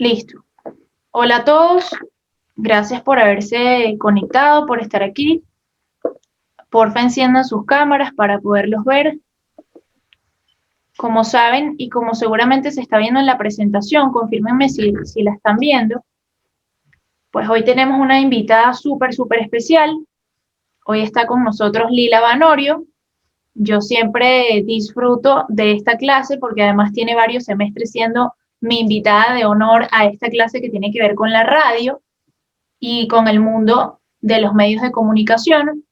Listo. Hola a todos. Gracias por haberse conectado, por estar aquí. Porfa, enciendan sus cámaras para poderlos ver. Como saben y como seguramente se está viendo en la presentación, confírmenme si la están viendo. Pues hoy tenemos una invitada súper especial. Hoy está con nosotros Lila Vanorio. Yo siempre disfruto de esta clase porque además tiene varios semestres siendo mi invitada de honor a esta clase que tiene que ver con la radio y con el mundo de los medios de comunicación.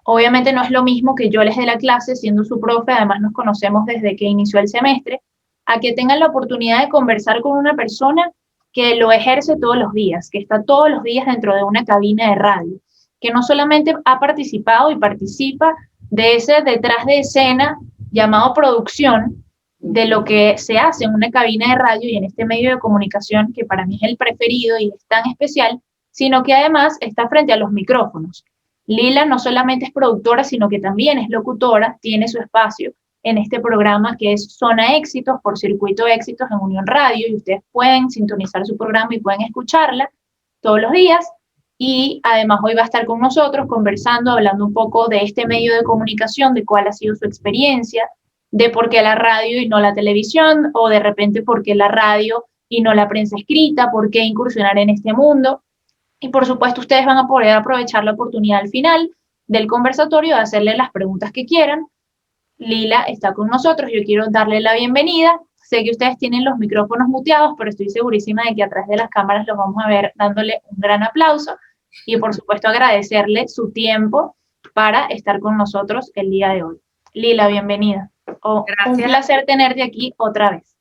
Obviamente no es lo mismo que yo les dé la clase siendo su profe, además nos conocemos desde que inició el semestre, a que tengan la oportunidad de conversar con una persona que lo ejerce todos los días, que está todos los días dentro de una cabina de radio, que no solamente ha participado y participa de ese detrás de escena llamado producción, de lo que se hace en una cabina de radio y en este medio de comunicación que para mí es el preferido y es tan especial, sino que además está frente a los micrófonos. Lila no solamente es productora, sino que también es locutora, tiene su espacio en este programa que es Zona Éxitos por Circuito Éxitos en Unión Radio, y ustedes pueden sintonizar su programa y pueden escucharla todos los días. Y además hoy va a estar con nosotros conversando, hablando un poco de este medio de comunicación, de cuál ha sido su experiencia, de por qué la radio y no la televisión, o de repente por qué la radio y no la prensa escrita, por qué incursionar en este mundo. Y por supuesto, ustedes van a poder aprovechar la oportunidad al final del conversatorio de hacerle las preguntas que quieran. Lila está con nosotros, yo quiero darle la bienvenida. Sé que ustedes tienen los micrófonos muteados, pero estoy segurísima de que atrás de las cámaras los vamos a ver dándole un gran aplauso. Y por supuesto, agradecerle su tiempo para estar con nosotros el día de hoy. Lila, bienvenida. Un placer tenerte aquí otra vez.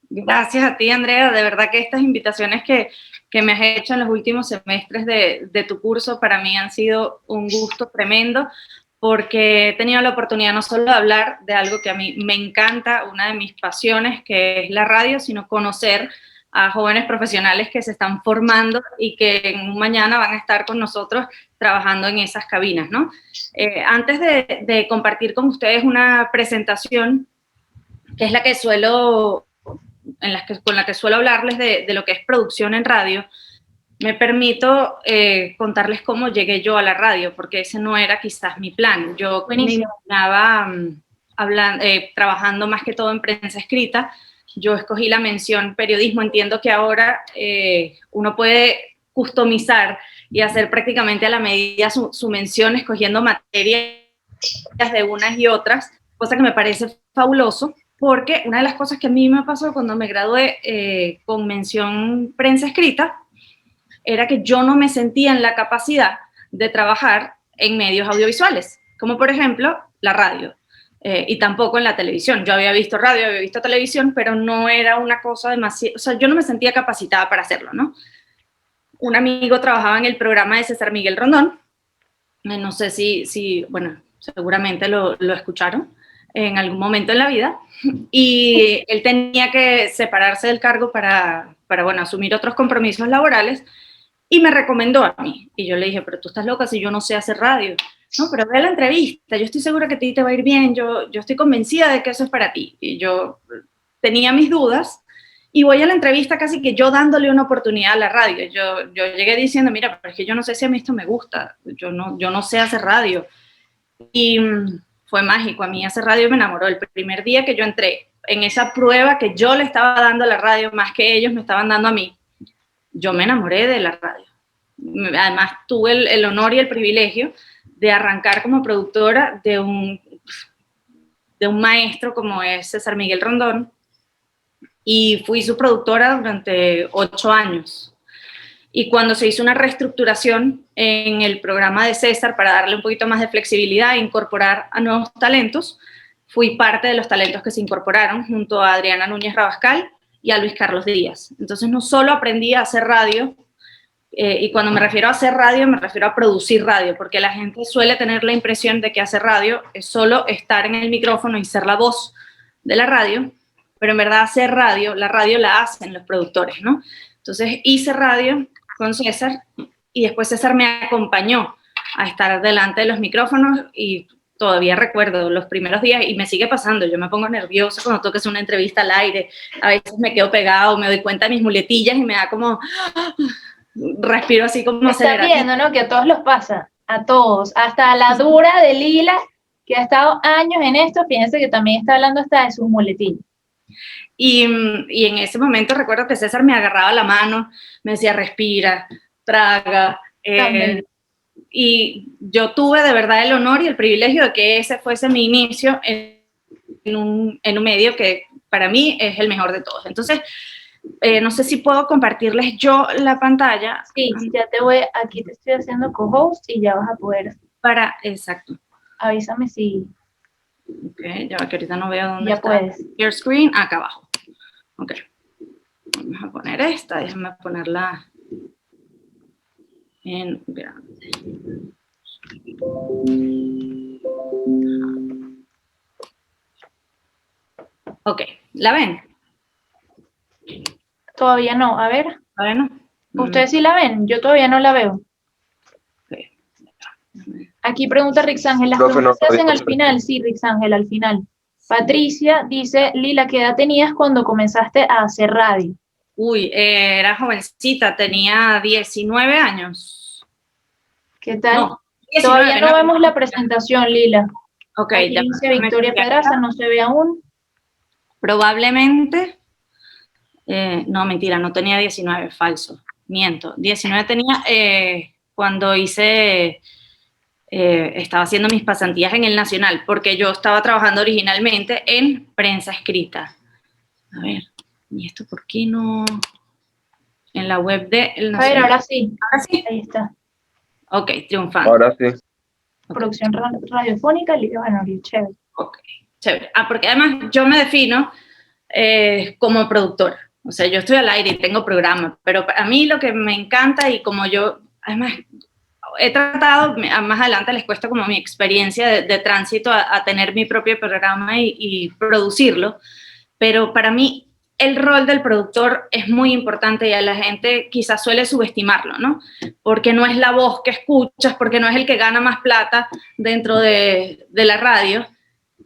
Gracias a ti, Andrea. De verdad que estas invitaciones que me has hecho en los últimos semestres de tu curso para mí han sido un gusto tremendo, porque he tenido la oportunidad no solo de hablar de algo que a mí me encanta, una de mis pasiones, que es la radio, sino conocer a jóvenes profesionales que se están formando y que en un mañana van a estar con nosotros trabajando en esas cabinas, ¿no? Antes de compartir con ustedes una presentación, que es la que con la que suelo hablarles de lo que es producción en radio, me permito contarles cómo llegué yo a la radio, porque ese no era quizás mi plan. Yo me imaginaba trabajando más que todo en prensa escrita. Yo escogí la mención periodismo. Entiendo que ahora uno puede customizar y hacer prácticamente a la medida su mención, escogiendo materias de unas y otras, cosa que me parece fabuloso, porque una de las cosas que a mí me pasó cuando me gradué con mención prensa escrita era que yo no me sentía en la capacidad de trabajar en medios audiovisuales, como por ejemplo la radio, y tampoco en la televisión. Yo había visto radio, había visto televisión, pero no era una cosa demasiado, o sea, yo no me sentía capacitada para hacerlo, ¿no? Un amigo trabajaba en el programa de César Miguel Rondón, no sé bueno, seguramente lo escucharon en algún momento en la vida, y él tenía que separarse del cargo para bueno, asumir otros compromisos laborales, y me recomendó a mí. Y yo le dije, pero tú estás loca si yo no sé hacer radio. No, pero ve a la entrevista, yo estoy segura que a ti te va a ir bien, yo estoy convencida de que eso es para ti. Y yo tenía mis dudas, y voy a la entrevista casi que yo dándole una oportunidad a la radio. Yo llegué diciendo, mira, pero es que yo no sé si a mí esto me gusta, yo no sé hacer radio. Y fue mágico, a mí hacer radio me enamoró. El primer día que yo entré en esa prueba que yo le estaba dando a la radio más que ellos me estaban dando a mí, yo me enamoré de la radio. Además, tuve el honor y el privilegio de arrancar como productora de un maestro como es César Miguel Rondón, y fui su productora durante 8 años. Y cuando se hizo una reestructuración en el programa de César para darle un poquito más de flexibilidad e incorporar a nuevos talentos, fui parte de los talentos que se incorporaron junto a Adriana Núñez Rabascal y a Luis Carlos Díaz. Entonces no solo aprendí a hacer radio, y cuando me refiero a hacer radio, me refiero a producir radio, porque la gente suele tener la impresión de que hacer radio es solo estar en el micrófono y ser la voz de la radio, pero en verdad hacer radio, la radio la hacen los productores, ¿no? Entonces hice radio con César, y después César me acompañó a estar delante de los micrófonos, y todavía recuerdo los primeros días y me sigue pasando, yo me pongo nerviosa cuando tengo que hacer una entrevista al aire, a veces me quedo pegado, me doy cuenta de mis muletillas y me da como, respiro así como acelerado. Está viendo, ¿no? Que a todos los pasa, a todos, hasta la dura de Lila, que ha estado años en esto, fíjense que también está hablando hasta de sus muletillas. Y en ese momento recuerdo que César me agarraba la mano, me decía, respira, traga, y yo tuve de verdad el honor y el privilegio de que ese fuese mi inicio en un medio que para mí es el mejor de todos. Entonces, no sé si puedo compartirles yo la pantalla. Sí, ya te voy, aquí te estoy haciendo co-host y ya vas a poder. Exacto. Avísame si. Ok, ya que ahorita no veo dónde ya está. Puedes. Your screen, acá abajo. Ok. Vamos a poner esta, déjame ponerla en grande. Ok, ¿la ven? Todavía no, a ver. Bueno. ¿Ustedes sí la ven? Yo todavía no la veo. Okay. Aquí pregunta Rixángel, ¿las preguntas se hacen al final? Sí, Rixángel, al final. Patricia dice, Lila, ¿qué edad tenías cuando comenzaste a hacer radio? Uy, era jovencita, tenía 19 años. ¿Qué tal? No, 19, todavía no vemos la presentación, Lila. Ok, aquí dice Victoria Pedraza, no se ve aún. Probablemente, no, mentira, no tenía 19, falso, miento. 19 tenía cuando estaba haciendo mis pasantías en el Nacional, porque yo estaba trabajando originalmente en prensa escrita. A ver, ¿y esto por qué no? En la web de El Nacional. A ver, ahora sí. Ahora sí. Ahí está. Ok, triunfando. Ahora sí. Okay. Producción radiofónica, Lila Banorio, chévere. Ok, chévere. Porque además yo me defino como productora. O sea, yo estoy al aire y tengo programa, pero a mí lo que me encanta y como yo, además, he tratado, más adelante les cuesta como mi experiencia de tránsito a tener mi propio programa y producirlo, pero para mí el rol del productor es muy importante y a la gente quizás suele subestimarlo, ¿no? Porque no es la voz que escuchas, porque no es el que gana más plata dentro de la radio,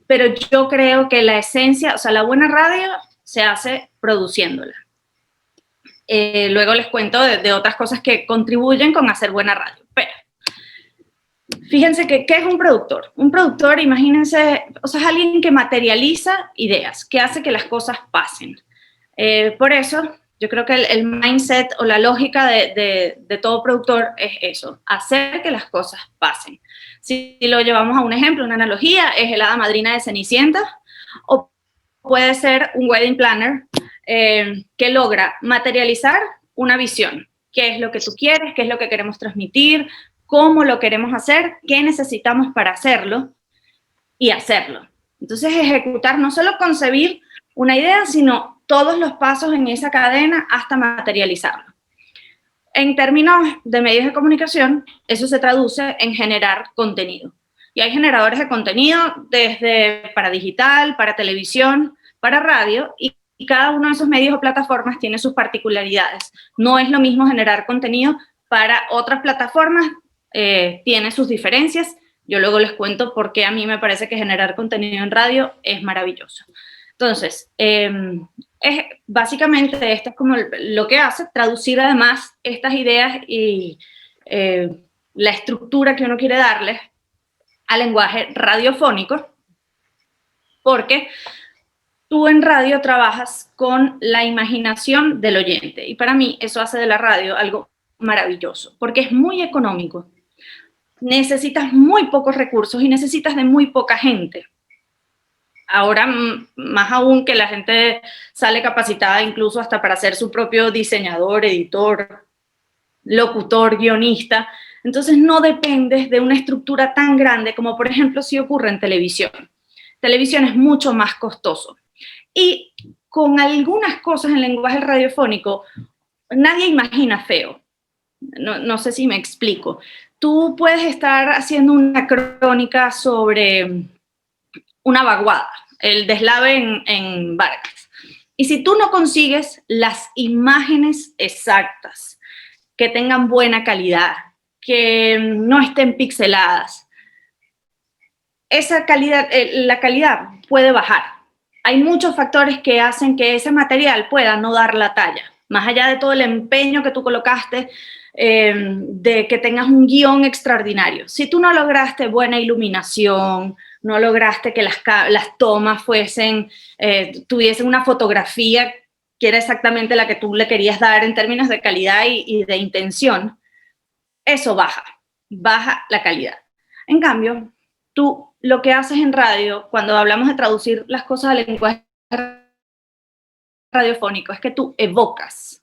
pero yo creo que la esencia, o sea, la buena radio se hace produciéndola. Luego les cuento de otras cosas que contribuyen con hacer buena radio. Pero fíjense que, ¿qué es un productor? Un productor, imagínense, o sea, es alguien que materializa ideas, que hace que las cosas pasen. Por eso, yo creo que el mindset o la lógica de todo productor es eso, hacer que las cosas pasen. Si lo llevamos a un ejemplo, una analogía, es el hada madrina de Cenicienta, o puede ser un wedding planner que logra materializar una visión. ¿Qué es lo que tú quieres? ¿Qué es lo que queremos transmitir? ¿Cómo lo queremos hacer? ¿Qué necesitamos para hacerlo? Y hacerlo. Entonces, ejecutar, no solo concebir una idea, sino todos los pasos en esa cadena hasta materializarlo. En términos de medios de comunicación, eso se traduce en generar contenido. Y hay generadores de contenido desde para digital, para televisión, para radio, y cada uno de esos medios o plataformas tiene sus particularidades. No es lo mismo generar contenido para otras plataformas, tiene sus diferencias. Yo luego les cuento por qué a mí me parece que generar contenido en radio es maravilloso. Entonces, básicamente esto es como lo que hace, traducir además estas ideas y la estructura que uno quiere darles al lenguaje radiofónico, porque tú en radio trabajas con la imaginación del oyente, y para mí eso hace de la radio algo maravilloso, porque es muy económico. Necesitas muy pocos recursos y necesitas de muy poca gente. Ahora, más aún que la gente sale capacitada incluso hasta para ser su propio diseñador, editor, locutor, guionista. Entonces no dependes de una estructura tan grande como, por ejemplo, si ocurre en televisión. Televisión es mucho más costoso. Y con algunas cosas en lenguaje radiofónico, nadie imagina feo. No sé si me explico. Tú puedes estar haciendo una crónica sobre una vaguada, el deslave en Vargas. Y si tú no consigues las imágenes exactas, que tengan buena calidad, que no estén pixeladas, esa calidad, la calidad puede bajar. Hay muchos factores que hacen que ese material pueda no dar la talla. Más allá de todo el empeño que tú colocaste, de que tengas un guión extraordinario. Si tú no lograste buena iluminación, no lograste que las tomas tuviesen una fotografía que era exactamente la que tú le querías dar en términos de calidad y de intención, eso baja la calidad. En cambio, tú lo que haces en radio, cuando hablamos de traducir las cosas al lenguaje radiofónico, es que tú evocas.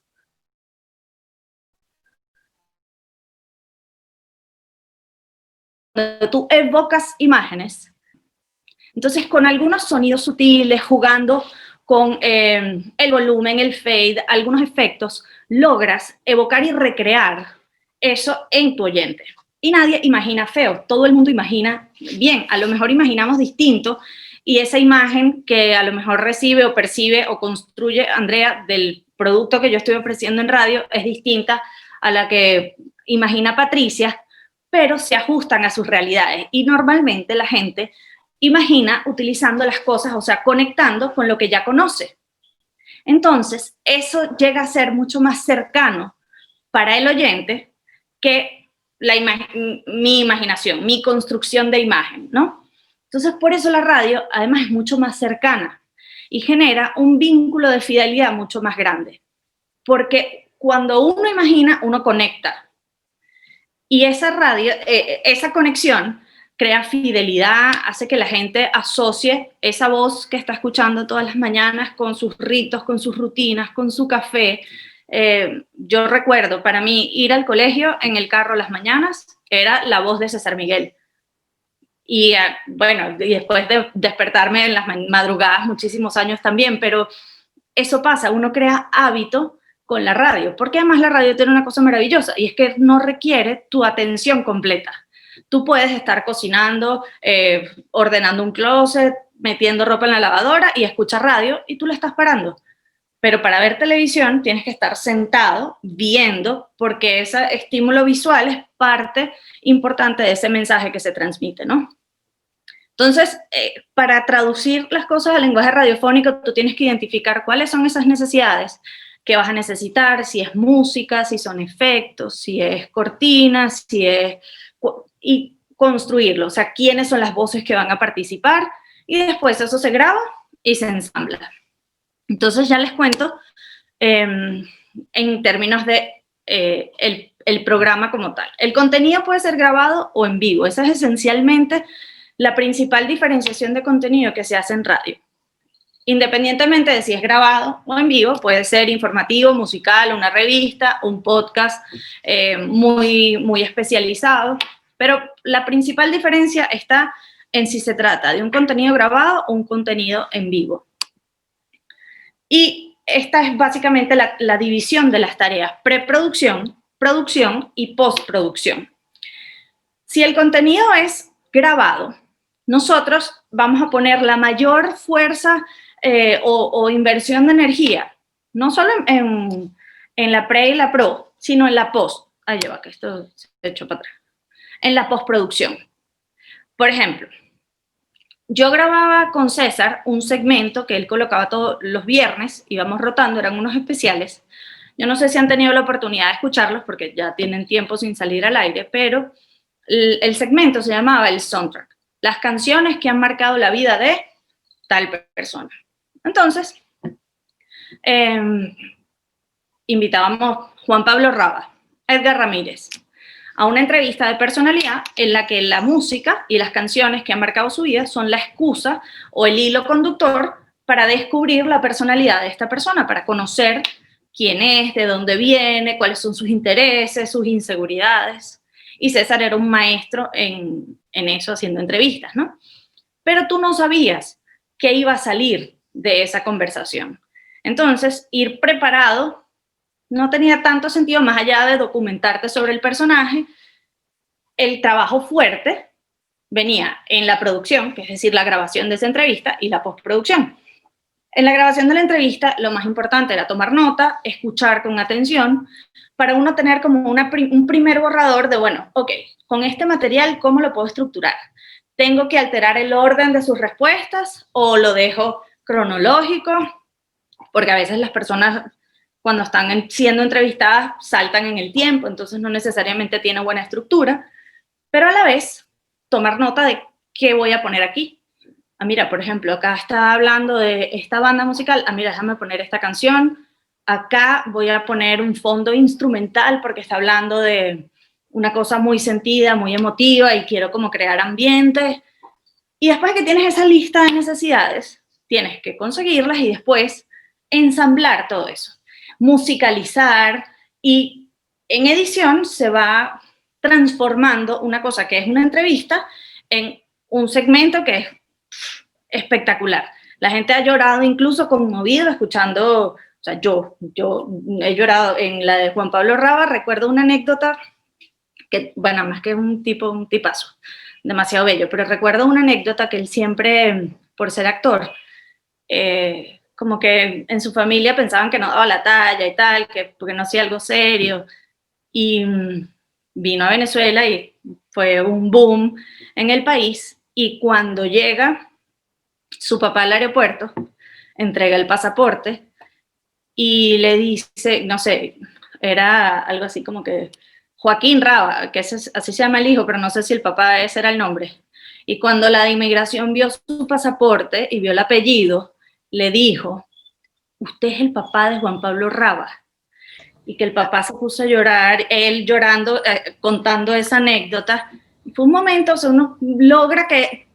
Cuando tú evocas imágenes, entonces con algunos sonidos sutiles, jugando con el volumen, el fade, algunos efectos, logras evocar y recrear eso en tu oyente. Y nadie imagina feo, todo el mundo imagina bien, a lo mejor imaginamos distinto, y esa imagen que a lo mejor recibe o percibe o construye Andrea del producto que yo estoy ofreciendo en radio es distinta a la que imagina Patricia, pero se ajustan a sus realidades. Y normalmente la gente imagina utilizando las cosas, o sea, conectando con lo que ya conoce. Entonces, eso llega a ser mucho más cercano para el oyente que mi imaginación, mi construcción de imagen, ¿no? Entonces, por eso la radio, además, es mucho más cercana y genera un vínculo de fidelidad mucho más grande. Porque cuando uno imagina, uno conecta. Y esa conexión crea fidelidad, hace que la gente asocie esa voz que está escuchando todas las mañanas con sus ritos, con sus rutinas, con su café. Yo recuerdo, para mí, ir al colegio en el carro las mañanas era la voz de César Miguel. Y bueno, y después de despertarme en las madrugadas muchísimos años también, pero eso pasa, uno crea hábito con la radio, porque además la radio tiene una cosa maravillosa, y es que no requiere tu atención completa. Tú puedes estar cocinando, ordenando un closet, metiendo ropa en la lavadora y escuchas radio y tú la estás parando. Pero para ver televisión tienes que estar sentado viendo, porque ese estímulo visual es parte importante de ese mensaje que se transmite, ¿no? Entonces, para traducir las cosas al lenguaje radiofónico, tú tienes que identificar cuáles son esas necesidades que vas a necesitar, si es música, si son efectos, si es cortinas, y construirlo, o sea, quiénes son las voces que van a participar, y después eso se graba y se ensambla. Entonces ya les cuento en términos de el programa como tal. El contenido puede ser grabado o en vivo. Esa es esencialmente la principal diferenciación de contenido que se hace en radio. Independientemente de si es grabado o en vivo, puede ser informativo, musical, una revista, un podcast muy, muy especializado, pero la principal diferencia está en si se trata de un contenido grabado o un contenido en vivo. Y esta es básicamente la división de las tareas: preproducción, producción y postproducción. Si el contenido es grabado, nosotros vamos a poner la mayor fuerza o inversión de energía, no solo en la pre y la pro, sino en la post. Ahí lleva, que esto se echó para atrás. En la postproducción. Por ejemplo, yo grababa con César un segmento que él colocaba todos los viernes, íbamos rotando, eran unos especiales. Yo no sé si han tenido la oportunidad de escucharlos porque ya tienen tiempo sin salir al aire, pero el segmento se llamaba el soundtrack, las canciones que han marcado la vida de tal persona. Entonces, invitábamos Juan Pablo Raba, Edgar Ramírez, a una entrevista de personalidad en la que la música y las canciones que han marcado su vida son la excusa o el hilo conductor para descubrir la personalidad de esta persona, para conocer quién es, de dónde viene, cuáles son sus intereses, sus inseguridades. Y César era un maestro en eso, haciendo entrevistas, ¿no? Pero tú no sabías qué iba a salir de esa conversación. Entonces, ir preparado no tenía tanto sentido, más allá de documentarte sobre el personaje. El trabajo fuerte venía en la producción, que es decir, la grabación de esa entrevista, y la postproducción. En la grabación de la entrevista, lo más importante era tomar nota, escuchar con atención, para uno tener como un primer borrador de, bueno, ok, con este material, ¿cómo lo puedo estructurar? ¿Tengo que alterar el orden de sus respuestas o lo dejo cronológico? Porque a veces las personas cuando están siendo entrevistadas saltan en el tiempo, entonces no necesariamente tiene buena estructura, pero a la vez tomar nota de qué voy a poner aquí. Ah, mira, por ejemplo, acá está hablando de esta banda musical, ah, mira, déjame poner esta canción, acá voy a poner un fondo instrumental porque está hablando de una cosa muy sentida, muy emotiva y quiero como crear ambientes. Y después que tienes esa lista de necesidades, tienes que conseguirlas y después ensamblar todo eso, musicalizar, y en edición se va transformando una cosa que es una entrevista en un segmento que es espectacular. La gente ha llorado incluso conmovido escuchando, o sea, yo he llorado en la de Juan Pablo Raba. Recuerdo una anécdota que, bueno, más que un tipazo, demasiado bello, pero recuerdo una anécdota que él siempre, por ser actor, como que en su familia pensaban que no daba la talla y tal, que porque no hacía algo serio, y vino a Venezuela y fue un boom en el país, y cuando llega su papá al aeropuerto, entrega el pasaporte y le dice, no sé, era algo así como que Joaquín Raba, que así se llama el hijo, pero no sé si el papá ese era el nombre. Y cuando la de inmigración vio su pasaporte y vio el apellido, le dijo, usted es el papá de Juan Pablo Raba. Y que el papá se puso a llorar, él llorando, contando esa anécdota. Fue un momento, o sea, uno logra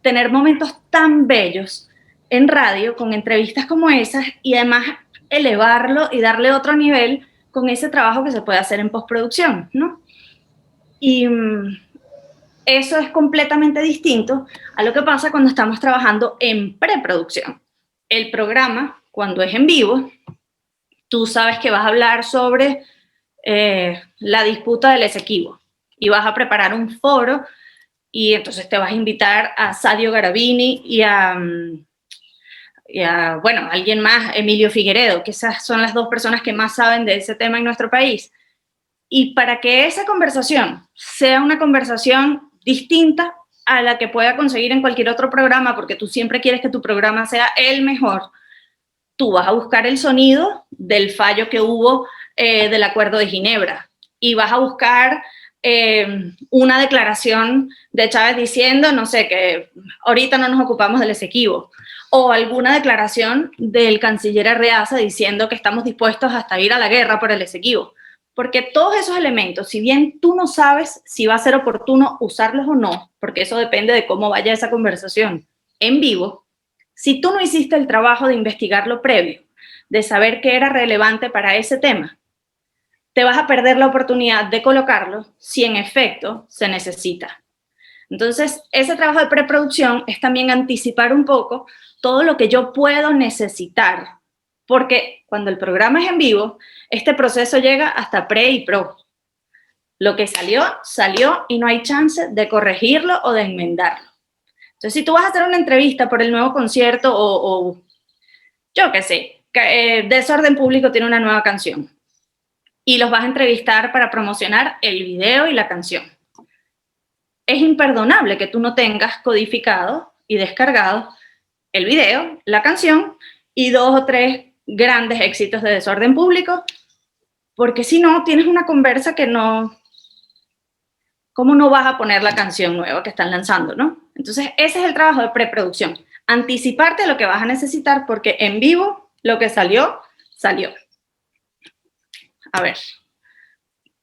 tener momentos tan bellos en radio, con entrevistas como esas, y además elevarlo y darle otro nivel con ese trabajo que se puede hacer en postproducción, ¿no? Y eso es completamente distinto a lo que pasa cuando estamos trabajando en preproducción. El programa, cuando es en vivo, tú sabes que vas a hablar sobre la disputa del Esequibo y vas a preparar un foro, y entonces te vas a invitar a Sadio Garavini y a bueno, alguien más, Emilio Figueredo, que esas son las dos personas que más saben de ese tema en nuestro país. Y para que esa conversación sea una conversación distinta a la que pueda conseguir en cualquier otro programa, porque tú siempre quieres que tu programa sea el mejor, tú vas a buscar el sonido del fallo que hubo del Acuerdo de Ginebra, y vas a buscar una declaración de Chávez diciendo, no sé, que ahorita no nos ocupamos del Esequibo, o alguna declaración del canciller Arreaza diciendo que estamos dispuestos hasta ir a la guerra por el Esequibo. Porque todos esos elementos, si bien tú no sabes si va a ser oportuno usarlos o no, porque eso depende de cómo vaya esa conversación en vivo, si tú no hiciste el trabajo de investigarlo previo, de saber qué era relevante para ese tema, te vas a perder la oportunidad de colocarlo si en efecto se necesita. Entonces, ese trabajo de preproducción es también anticipar un poco todo lo que yo puedo necesitar, porque cuando el programa es en vivo, este proceso llega hasta pre y pro. Lo que salió, salió, y no hay chance de corregirlo o de enmendarlo. Entonces, si tú vas a hacer una entrevista por el nuevo concierto o yo qué sé, Desorden Público tiene una nueva canción y los vas a entrevistar para promocionar el video y la canción, es imperdonable que tú no tengas codificado y descargado el video, la canción y 2 o 3 grandes éxitos de Desorden Público, porque si no, tienes una conversa que no... ¿Cómo no vas a poner la canción nueva que están lanzando, no? Entonces, ese es el trabajo de preproducción. Anticiparte lo que vas a necesitar, porque en vivo lo que salió, salió. A ver.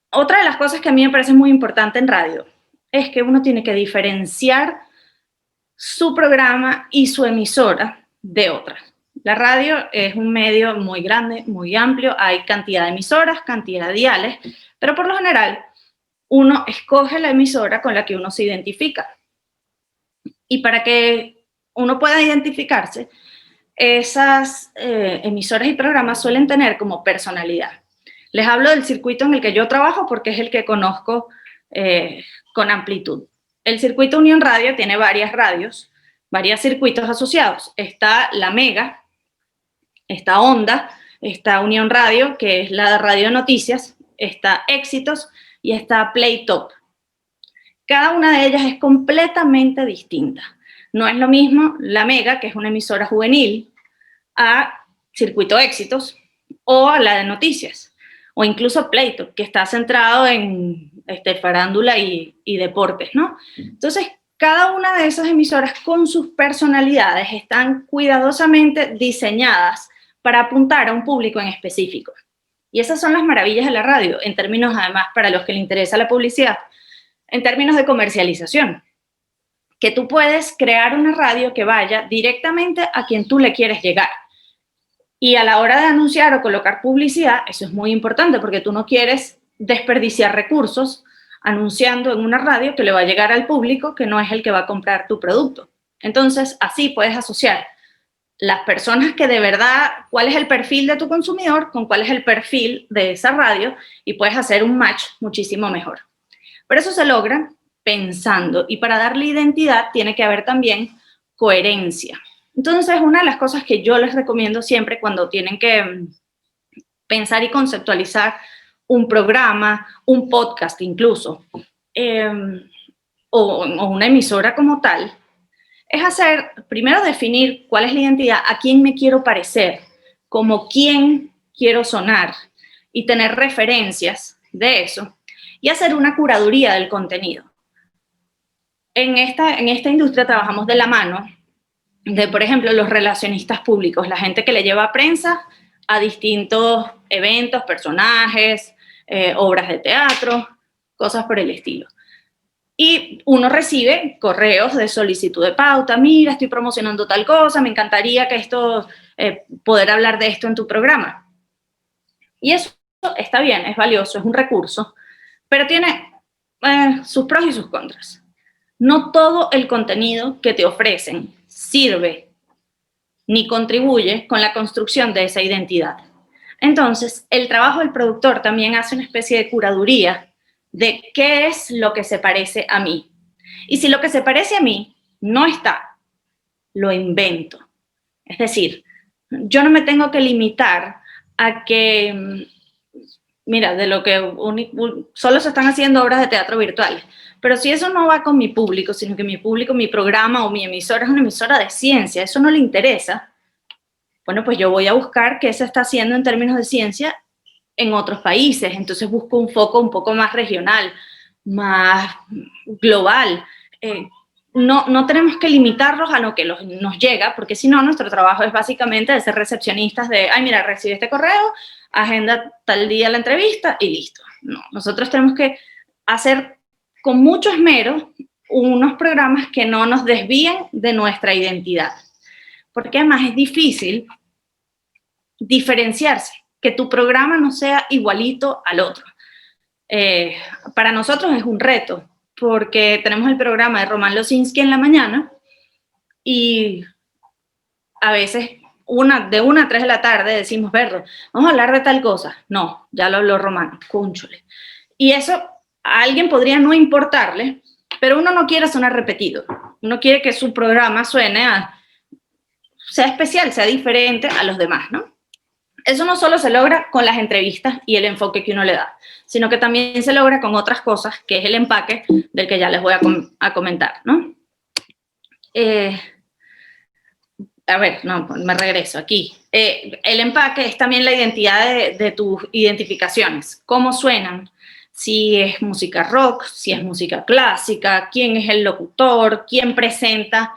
Otra de las cosas que a mí me parece muy importante en radio es que uno tiene que diferenciar su programa y su emisora de otra. La radio es un medio muy grande, muy amplio, hay cantidad de emisoras, cantidad de diales, pero por lo general uno escoge la emisora con la que uno se identifica. Y para que uno pueda identificarse, esas emisoras y programas suelen tener como personalidad. Les hablo del circuito en el que yo trabajo porque es el que conozco con amplitud. El circuito Unión Radio tiene varias radios, varios circuitos asociados. Está La Mega, está Onda, está Unión Radio, que es la radio de noticias, está Éxitos y está Play Top. Cada una de ellas es completamente distinta. No es lo mismo La Mega, que es una emisora juvenil, a Circuito Éxitos o a la de noticias, o incluso Pleito, que está centrado en farándula y deportes, ¿no? Entonces, cada una de esas emisoras con sus personalidades están cuidadosamente diseñadas para apuntar a un público en específico. Y esas son las maravillas de la radio, en términos, además, para los que les interesa la publicidad, en términos de comercialización, que tú puedes crear una radio que vaya directamente a quien tú le quieres llegar. Y a la hora de anunciar o colocar publicidad, eso es muy importante, porque tú no quieres desperdiciar recursos anunciando en una radio que le va a llegar al público que no es el que va a comprar tu producto. Entonces, así puedes asociar las personas que de verdad, cuál es el perfil de tu consumidor con cuál es el perfil de esa radio, y puedes hacer un match muchísimo mejor. Pero eso se logra pensando, y para darle identidad tiene que haber también coherencia. Entonces, una de las cosas que yo les recomiendo siempre cuando tienen que pensar y conceptualizar un programa, un podcast incluso, o una emisora como tal, es primero definir cuál es la identidad, a quién me quiero parecer, como quién quiero sonar, y tener referencias de eso, y hacer una curaduría del contenido. En esta industria trabajamos de la mano de, por ejemplo, los relacionistas públicos, la gente que le lleva prensa a distintos eventos, personajes, obras de teatro, cosas por el estilo. Y uno recibe correos de solicitud de pauta, mira, estoy promocionando tal cosa, me encantaría que poder hablar de esto en tu programa. Y eso está bien, es valioso, es un recurso, pero tiene sus pros y sus contras. No todo el contenido que te ofrecen sirve ni contribuye con la construcción de esa identidad. Entonces, el trabajo del productor también hace una especie de curaduría de qué es lo que se parece a mí. Y si lo que se parece a mí no está, lo invento. Es decir, yo no me tengo que limitar a que, mira, de lo que solo se están haciendo obras de teatro virtuales. Pero si eso no va con mi público, sino que mi público, mi programa o mi emisora es una emisora de ciencia, eso no le interesa, bueno, pues yo voy a buscar qué se está haciendo en términos de ciencia en otros países. Entonces busco un foco un poco más regional, más global. No tenemos que limitarnos a lo que nos llega, porque si no, nuestro trabajo es básicamente de ser recepcionistas de, ay, mira, recibí este correo, agenda tal día la entrevista y listo. No, nosotros tenemos que hacer con mucho esmero unos programas que no nos desvíen de nuestra identidad, porque además es difícil diferenciarse, que tu programa no sea igualito al otro. Para nosotros es un reto, porque tenemos el programa de Román Losinski en la mañana y a veces de 1 a 3 de la tarde decimos, Berro, vamos a hablar de tal cosa. No, ya lo habló Román, cónchole. Y eso a alguien podría no importarle, pero uno no quiere sonar repetido. Uno quiere que su programa sea especial, sea diferente a los demás, ¿no? Eso no solo se logra con las entrevistas y el enfoque que uno le da, sino que también se logra con otras cosas, que es el empaque del que ya les voy a comentar, ¿no? A ver, no, me regreso aquí. El empaque es también la identidad de tus identificaciones, cómo suenan, si es música rock, si es música clásica, quién es el locutor, quién presenta,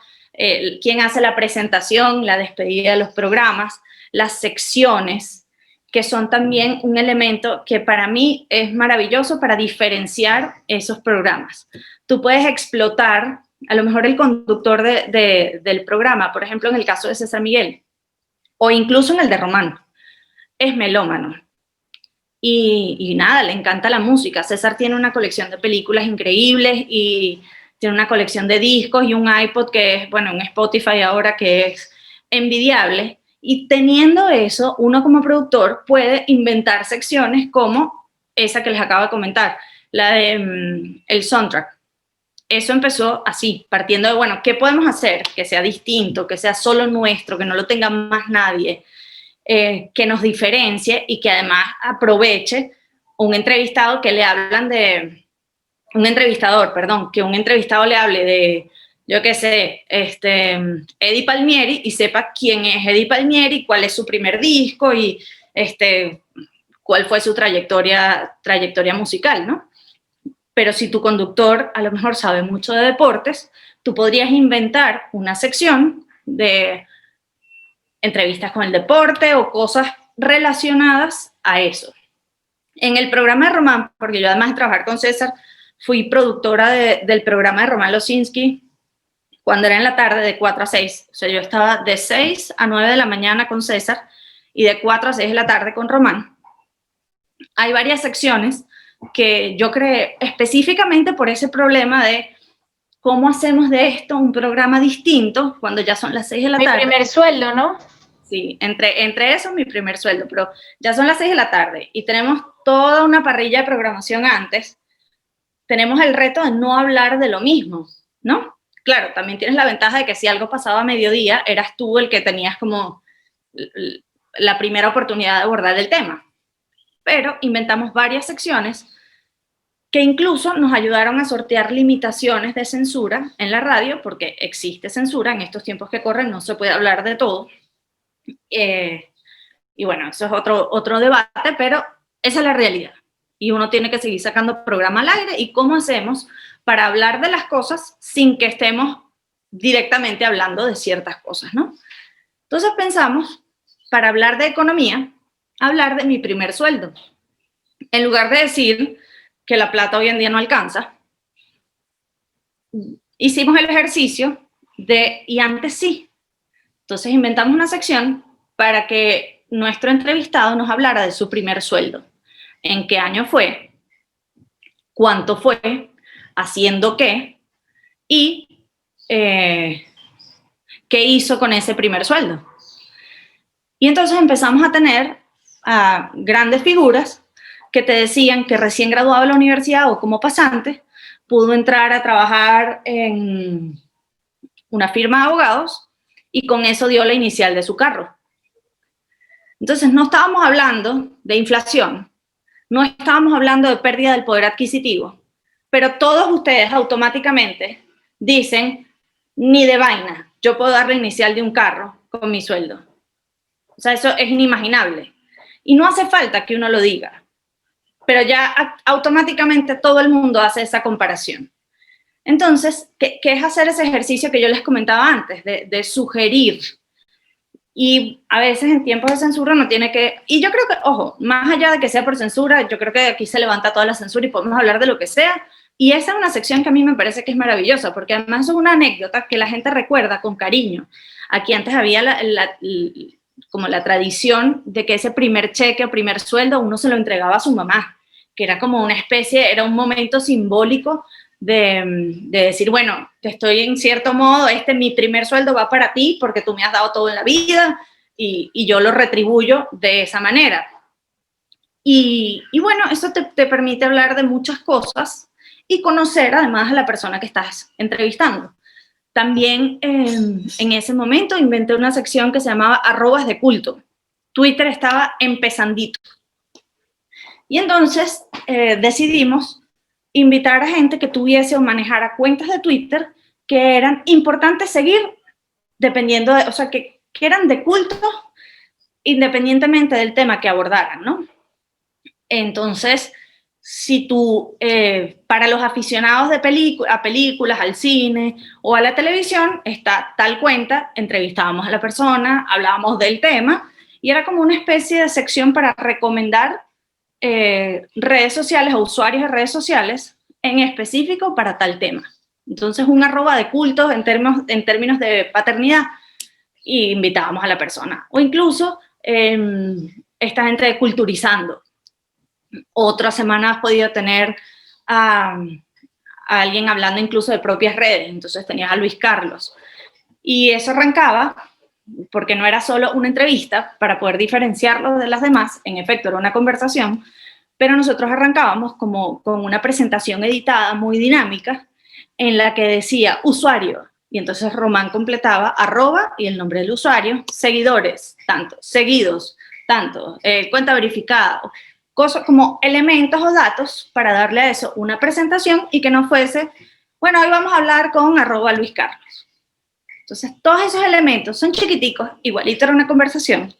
quién hace la presentación, la despedida de los programas, las secciones, que son también un elemento que para mí es maravilloso para diferenciar esos programas. Tú puedes explotar a lo mejor el conductor del programa, por ejemplo, en el caso de César Miguel, o incluso en el de Román, es melómano. Y nada, le encanta la música. César tiene una colección de películas increíbles y tiene una colección de discos y un iPod que es, bueno, un Spotify ahora que es envidiable. Y teniendo eso, uno como productor puede inventar secciones como esa que les acabo de comentar, la de el soundtrack. Eso empezó así, partiendo de, bueno, ¿qué podemos hacer que sea distinto, que sea solo nuestro, que no lo tenga más nadie, que nos diferencie y que además aproveche un entrevistado que le hablan de, un entrevistador, perdón, que un entrevistado le hable de yo qué sé, Eddie Palmieri y sepa quién es Eddie Palmieri, cuál es su primer disco y cuál fue su trayectoria musical, ¿no? Pero si tu conductor a lo mejor sabe mucho de deportes, tú podrías inventar una sección de entrevistas con el deporte o cosas relacionadas a eso. En el programa de Román, porque yo además de trabajar con César, fui productora del programa de Román Losinski cuando era en la tarde de 4 a 6. O sea, yo estaba de 6 a 9 de la mañana con César y de 4 a 6 de la tarde con Román. Hay varias secciones que yo creé específicamente por ese problema de cómo hacemos de esto un programa distinto cuando ya son las 6 de la tarde. Mi primer sueldo, ¿no? Sí, entre eso mi primer sueldo, pero ya son las 6 de la tarde y tenemos toda una parrilla de programación antes. Tenemos el reto de no hablar de lo mismo, ¿no? Claro, también tienes la ventaja de que si algo pasaba a mediodía, eras tú el que tenías como la primera oportunidad de abordar el tema. Pero inventamos varias secciones que incluso nos ayudaron a sortear limitaciones de censura en la radio, porque existe censura, en estos tiempos que corren no se puede hablar de todo. Y bueno, eso es otro debate, pero esa es la realidad. Y uno tiene que seguir sacando programa al aire. ¿Y cómo hacemos para hablar de las cosas sin que estemos directamente hablando de ciertas cosas, ¿no? Entonces pensamos, para hablar de economía, hablar de mi primer sueldo. En lugar de decir que la plata hoy en día no alcanza, hicimos el ejercicio de, y antes sí. Entonces inventamos una sección para que nuestro entrevistado nos hablara de su primer sueldo. ¿En qué año fue? ¿Cuánto fue? ¿Haciendo qué? Y qué hizo con ese primer sueldo. Y entonces empezamos a tener grandes figuras que te decían que recién graduado de la universidad o como pasante, pudo entrar a trabajar en una firma de abogados y con eso dio la inicial de su carro. Entonces no estábamos hablando de inflación, no estábamos hablando de pérdida del poder adquisitivo, pero todos ustedes automáticamente dicen, ni de vaina, yo puedo dar la inicial de un carro con mi sueldo. O sea, eso es inimaginable. Y no hace falta que uno lo diga, pero ya automáticamente todo el mundo hace esa comparación. Entonces, ¿qué es hacer ese ejercicio que yo les comentaba antes, de sugerir? Y a veces en tiempos de censura no tiene que... Y yo creo que, ojo, más allá de que sea por censura, yo creo que aquí se levanta toda la censura y podemos hablar de lo que sea. Y esa es una sección que a mí me parece que es maravillosa, porque además es una anécdota que la gente recuerda con cariño. Aquí antes había como la tradición de que ese primer cheque o primer sueldo uno se lo entregaba a su mamá, que era como una especie, era un momento simbólico de decir, bueno, te estoy en cierto modo, mi primer sueldo va para ti porque tú me has dado todo en la vida y yo lo retribuyo de esa manera. Y bueno, eso te permite hablar de muchas cosas y conocer además a la persona que estás entrevistando. También en ese momento inventé una sección que se llamaba arrobas de culto. Twitter estaba empezandito. Y entonces decidimos invitar a gente que tuviese o manejara cuentas de Twitter que eran importantes seguir dependiendo de, o sea, que eran de culto independientemente del tema que abordaran, ¿no? Entonces, si tú, para los aficionados de a películas, al cine o a la televisión, está tal cuenta, entrevistábamos a la persona, hablábamos del tema, y era como una especie de sección para recomendar redes sociales o usuarios de redes sociales en específico para tal tema. Entonces, un arroba de cultos en términos de paternidad, y invitábamos a la persona. O incluso esta gente de Culturizando. Otra semana has podido tener a alguien hablando incluso de propias redes, entonces tenías a Luis Carlos. Y eso arrancaba, porque no era solo una entrevista, para poder diferenciarlo de las demás, en efecto era una conversación, pero nosotros arrancábamos como con una presentación editada muy dinámica, en la que decía usuario, y entonces Román completaba arroba y el nombre del usuario, seguidores, tanto, seguidos, tanto, cuenta verificada, cosas como elementos o datos para darle a eso una presentación y que no fuese Bueno, hoy vamos a hablar con @LuisCarlos. Entonces, todos esos elementos son chiquiticos, igualito era una conversación,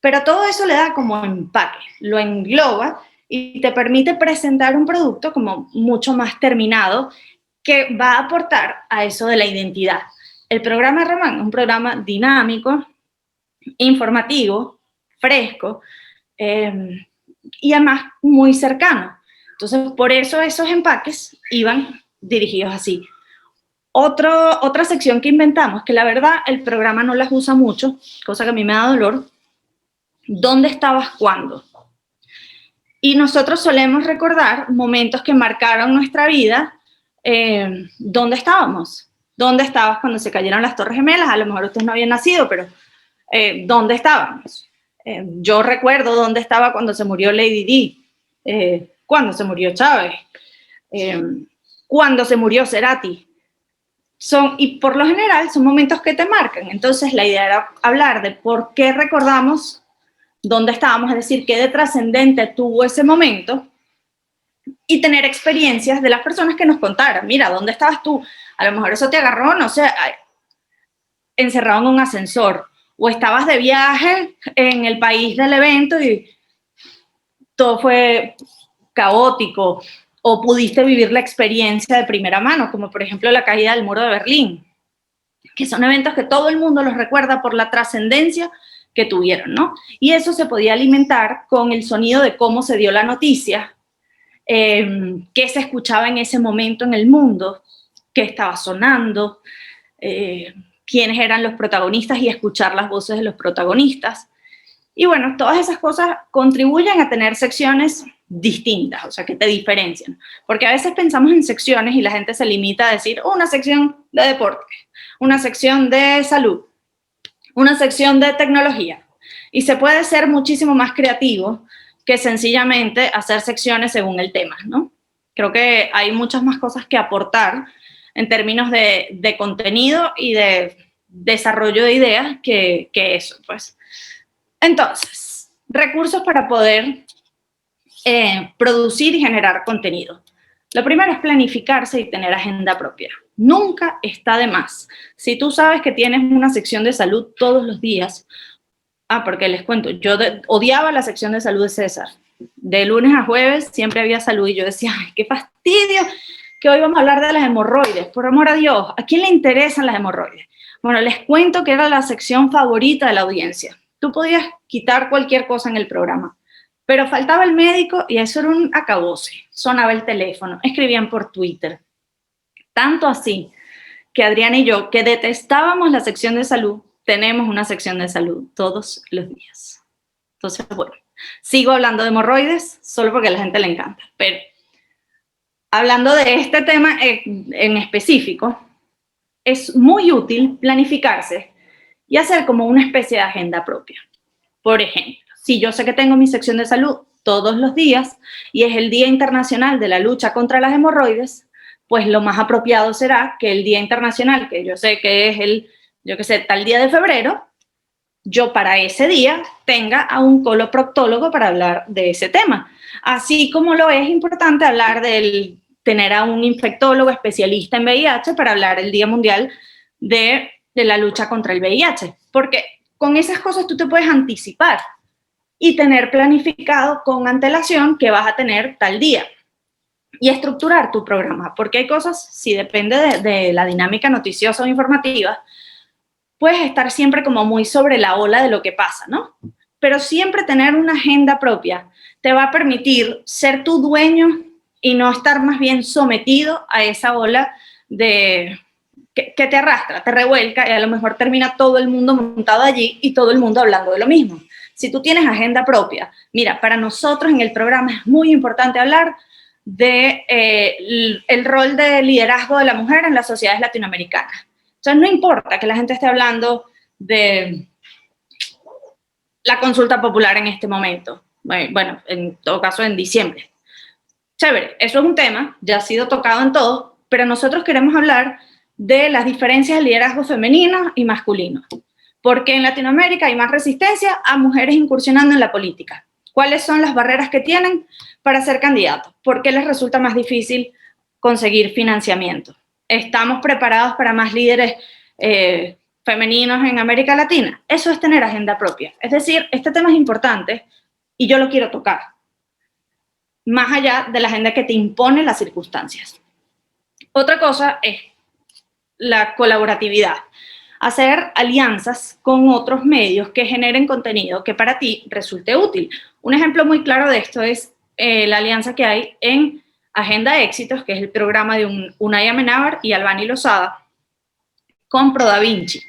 pero todo eso le da como empaque, lo engloba y te permite presentar un producto como mucho más terminado que va a aportar a eso de la identidad. El programa de Román es un programa dinámico, informativo, fresco y además muy cercano. Entonces, por eso esos empaques iban dirigidos así. Otra sección que inventamos, que la verdad el programa no las usa mucho, cosa que a mí me da dolor, ¿dónde estabas cuándo? Y nosotros solemos recordar momentos que marcaron nuestra vida. ¿Dónde estábamos? ¿Dónde estabas cuando se cayeron las Torres Gemelas? A lo mejor ustedes no habían nacido, pero ¿dónde estábamos? Yo recuerdo dónde estaba cuando se murió Lady Di, cuando se murió Chávez, cuando se murió Cerati. Y por lo general son momentos que te marcan. Entonces la idea era hablar de por qué recordamos dónde estábamos, es decir, qué de trascendente tuvo ese momento, y tener experiencias de las personas que nos contaran. Mira, ¿dónde estabas tú? A lo mejor eso te agarró, no sé, encerrado en un ascensor, o estabas de viaje en el país del evento y todo fue caótico, o pudiste vivir la experiencia de primera mano, como por ejemplo la caída del muro de Berlín, que son eventos que todo el mundo los recuerda por la trascendencia que tuvieron, ¿no? Y eso se podía alimentar con el sonido de cómo se dio la noticia, qué se escuchaba en ese momento en el mundo, qué estaba sonando, quiénes eran los protagonistas y escuchar las voces de los protagonistas. Y bueno, todas esas cosas contribuyen a tener secciones distintas, o sea, que te diferencian. Porque a veces pensamos en secciones y la gente se limita a decir una sección de deporte, una sección de salud, una sección de tecnología. Y se puede ser muchísimo más creativo que sencillamente hacer secciones según el tema, ¿no? Creo que hay muchas más cosas que aportar en términos de contenido y de desarrollo de ideas que eso, pues. Entonces, recursos para poder producir y generar contenido. Lo primero es planificarse y tener agenda propia. Nunca está de más. Si tú sabes que tienes una sección de salud todos los días, porque les cuento, yo odiaba la sección de salud de César. De lunes a jueves siempre había salud y yo decía, ay, qué fastidio que hoy vamos a hablar de las hemorroides. Por amor a Dios, ¿a quién le interesan las hemorroides? Bueno, les cuento que era la sección favorita de la audiencia. Tú podías quitar cualquier cosa en el programa, pero faltaba el médico y eso era un acabose. Sonaba el teléfono, escribían por Twitter. Tanto así que Adriana y yo, que detestábamos la sección de salud, tenemos una sección de salud todos los días. Entonces, bueno, sigo hablando de hemorroides solo porque a la gente le encanta, pero hablando de este tema en específico, es muy útil planificarse y hacer como una especie de agenda propia. Por ejemplo, si yo sé que tengo mi sección de salud todos los días y es el Día Internacional de la Lucha contra las Hemorroides, pues lo más apropiado será que el Día Internacional, que yo sé que es tal día de febrero, yo para ese día tenga a un coloproctólogo para hablar de ese tema. Así como lo es importante hablar tener a un infectólogo especialista en VIH para hablar el Día Mundial de la lucha contra el VIH. Porque con esas cosas tú te puedes anticipar y tener planificado con antelación que vas a tener tal día. Y estructurar tu programa, porque hay cosas, si depende de la dinámica noticiosa o informativa, puedes estar siempre como muy sobre la ola de lo que pasa, ¿no? Pero siempre tener una agenda propia te va a permitir ser tu dueño y no estar más bien sometido a esa ola que te arrastra, te revuelca y a lo mejor termina todo el mundo montado allí y todo el mundo hablando de lo mismo. Si tú tienes agenda propia, mira, para nosotros en el programa es muy importante hablar el rol de liderazgo de la mujer en las sociedades latinoamericanas. Entonces, no importa que la gente esté hablando de la consulta popular en este momento. Bueno, en todo caso, en diciembre. Chévere, eso es un tema, ya ha sido tocado en todo, pero nosotros queremos hablar de las diferencias de liderazgo femenino y masculino. Porque en Latinoamérica hay más resistencia a mujeres incursionando en la política. ¿Cuáles son las barreras que tienen para ser candidatos? ¿Por qué les resulta más difícil conseguir financiamiento? ¿Estamos preparados para más líderes femeninos en América Latina? Eso es tener agenda propia. Es decir, este tema es importante y yo lo quiero tocar, más allá de la agenda que te impone las circunstancias. Otra cosa es la colaboratividad. Hacer alianzas con otros medios que generen contenido que para ti resulte útil. Un ejemplo muy claro de esto es la alianza que hay en Agenda Éxitos, que es el programa de Unai Amenábar y Albany Lozada, con ProDaVinci.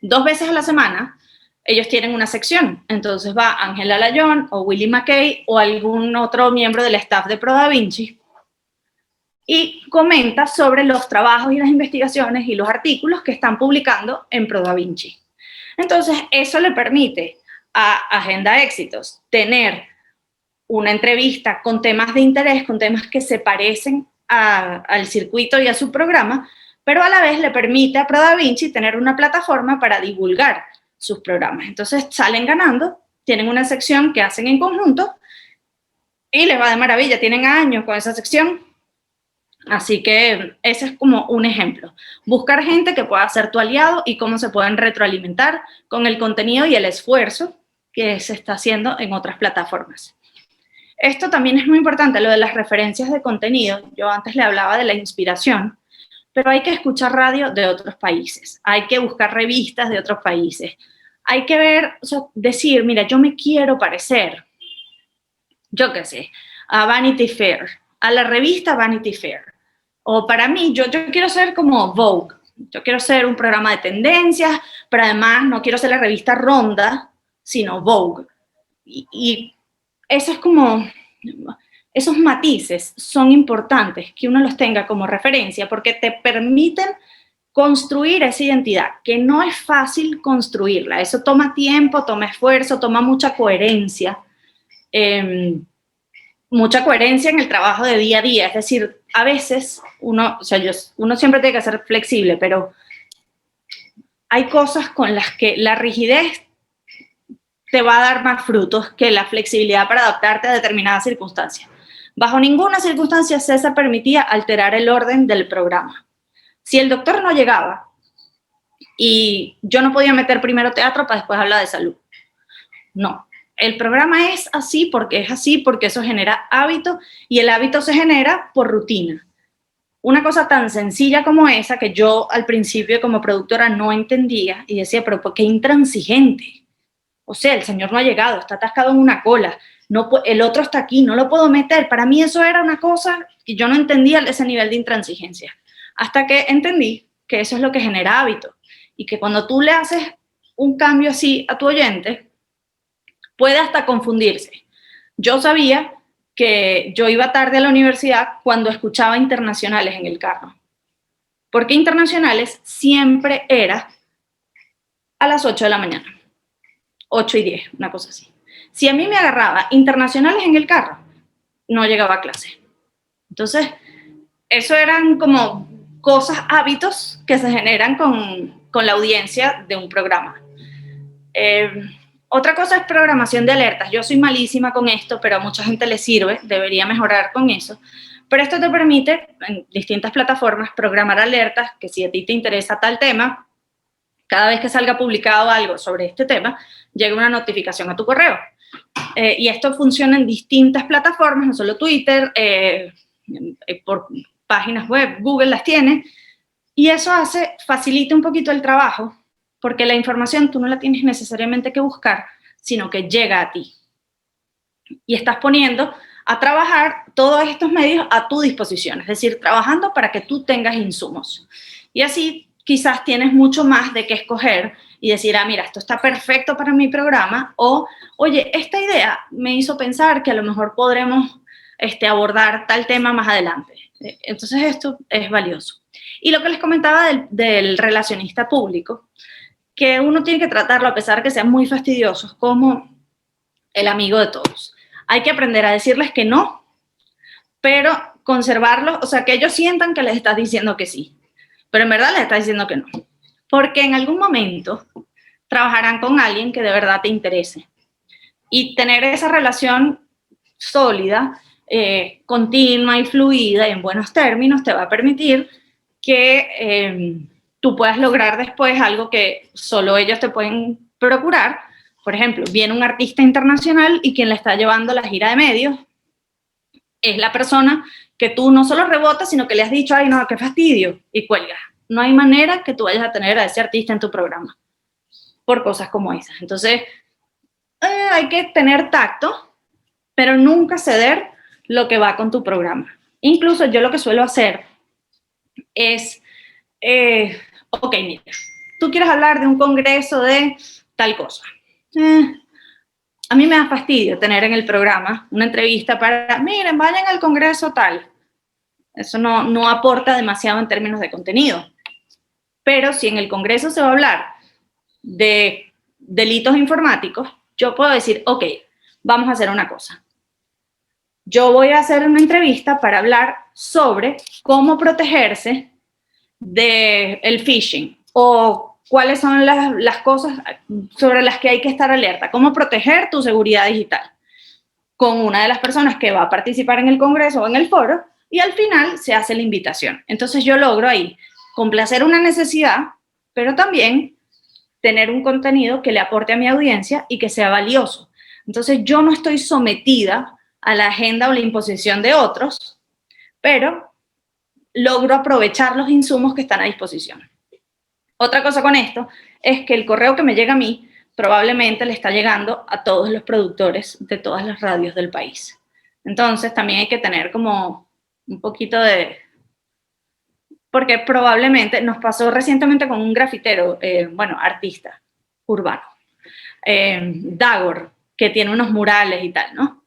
2 veces a la semana ellos tienen una sección, entonces va Ángela Layón o Willy McKay o algún otro miembro del staff de ProDaVinci y comenta sobre los trabajos y las investigaciones y los artículos que están publicando en ProDaVinci. Entonces, eso le permite a Agenda Éxitos tener una entrevista con temas de interés, con temas que se parecen al circuito y a su programa, pero a la vez le permite a ProDaVinci tener una plataforma para divulgar sus programas. Entonces, salen ganando, tienen una sección que hacen en conjunto y les va de maravilla, tienen años con esa sección. Así que ese es como un ejemplo. Buscar gente que pueda ser tu aliado y cómo se pueden retroalimentar con el contenido y el esfuerzo que se está haciendo en otras plataformas. Esto también es muy importante, lo de las referencias de contenido. Yo antes le hablaba de la inspiración, pero hay que escuchar radio de otros países, hay que buscar revistas de otros países, hay que ver, o sea, decir, mira, yo me quiero parecer, yo qué sé, a Vanity Fair, a la revista Vanity Fair. O para mí, yo quiero ser como Vogue, yo quiero ser un programa de tendencias, pero además no quiero ser la revista Ronda, sino Vogue. Y eso es como, esos matices son importantes que uno los tenga como referencia porque te permiten construir esa identidad, que no es fácil construirla. Eso toma tiempo, toma esfuerzo, toma mucha coherencia. Mucha coherencia en el trabajo de día a día, es decir, a veces uno siempre tiene que ser flexible, pero hay cosas con las que la rigidez te va a dar más frutos que la flexibilidad para adaptarte a determinadas circunstancias. Bajo ninguna circunstancia César permitía alterar el orden del programa. Si el doctor no llegaba y yo no podía meter primero teatro para después hablar de salud, no. El programa es así porque eso genera hábito y el hábito se genera por rutina. Una cosa tan sencilla como esa que yo al principio como productora no entendía y decía, pero ¿por qué intransigente? O sea, el señor no ha llegado, está atascado en una cola, no, el otro está aquí, no lo puedo meter. Para mí eso era una cosa que yo no entendía ese nivel de intransigencia. Hasta que entendí que eso es lo que genera hábito y que cuando tú le haces un cambio así a tu oyente, puede hasta confundirse. Yo sabía que yo iba tarde a la universidad cuando escuchaba internacionales en el carro. Porque internacionales siempre era a las 8 de la mañana. 8:10, una cosa así. Si a mí me agarraba internacionales en el carro, no llegaba a clase. Entonces, eso eran como cosas, hábitos que se generan con la audiencia de un programa. Otra cosa es programación de alertas. Yo soy malísima con esto, pero a mucha gente le sirve, debería mejorar con eso. Pero esto te permite, en distintas plataformas, programar alertas, que si a ti te interesa tal tema, cada vez que salga publicado algo sobre este tema, llega una notificación a tu correo. Y esto funciona en distintas plataformas, no solo Twitter, por páginas web, Google las tiene, y eso facilita un poquito el trabajo, porque la información tú no la tienes necesariamente que buscar, sino que llega a ti. Y estás poniendo a trabajar todos estos medios a tu disposición, es decir, trabajando para que tú tengas insumos. Y así quizás tienes mucho más de qué escoger y decir, mira, esto está perfecto para mi programa, o, oye, esta idea me hizo pensar que a lo mejor podremos abordar tal tema más adelante. Entonces esto es valioso. Y lo que les comentaba del relacionista público, que uno tiene que tratarlo, a pesar de que sean muy fastidiosos, como el amigo de todos. Hay que aprender a decirles que no, pero conservarlos, o sea, que ellos sientan que les estás diciendo que sí, pero en verdad les estás diciendo que no. Porque en algún momento trabajarán con alguien que de verdad te interese. Y tener esa relación sólida, continua y fluida y en buenos términos te va a permitir que tú puedas lograr después algo que solo ellos te pueden procurar. Por ejemplo, viene un artista internacional y quien le está llevando la gira de medios es la persona que tú no solo rebotas, sino que le has dicho, ay, no, qué fastidio, y cuelgas. No hay manera que tú vayas a tener a ese artista en tu programa por cosas como esas. Entonces, hay que tener tacto, pero nunca ceder lo que va con tu programa. Incluso yo lo que suelo hacer es, ok, mira, tú quieres hablar de un congreso de tal cosa. A mí me da fastidio tener en el programa una entrevista para, miren, vayan al congreso tal. Eso no aporta demasiado en términos de contenido. Pero si en el congreso se va a hablar de delitos informáticos, yo puedo decir, ok, vamos a hacer una cosa. Yo voy a hacer una entrevista para hablar sobre cómo protegerse del phishing o cuáles son las cosas sobre las que hay que estar alerta, cómo proteger tu seguridad digital con una de las personas que va a participar en el congreso o en el foro, y al final se hace la invitación. Entonces yo logro ahí complacer una necesidad, pero también tener un contenido que le aporte a mi audiencia y que sea valioso. Entonces yo no estoy sometida a la agenda o la imposición de otros, pero logro aprovechar los insumos que están a disposición. Otra cosa con esto es que el correo que me llega a mí probablemente le está llegando a todos los productores de todas las radios del país. Entonces también hay que tener como un poquito de... Porque probablemente nos pasó recientemente con un grafitero, artista urbano, Dagor, que tiene unos murales y tal, ¿no?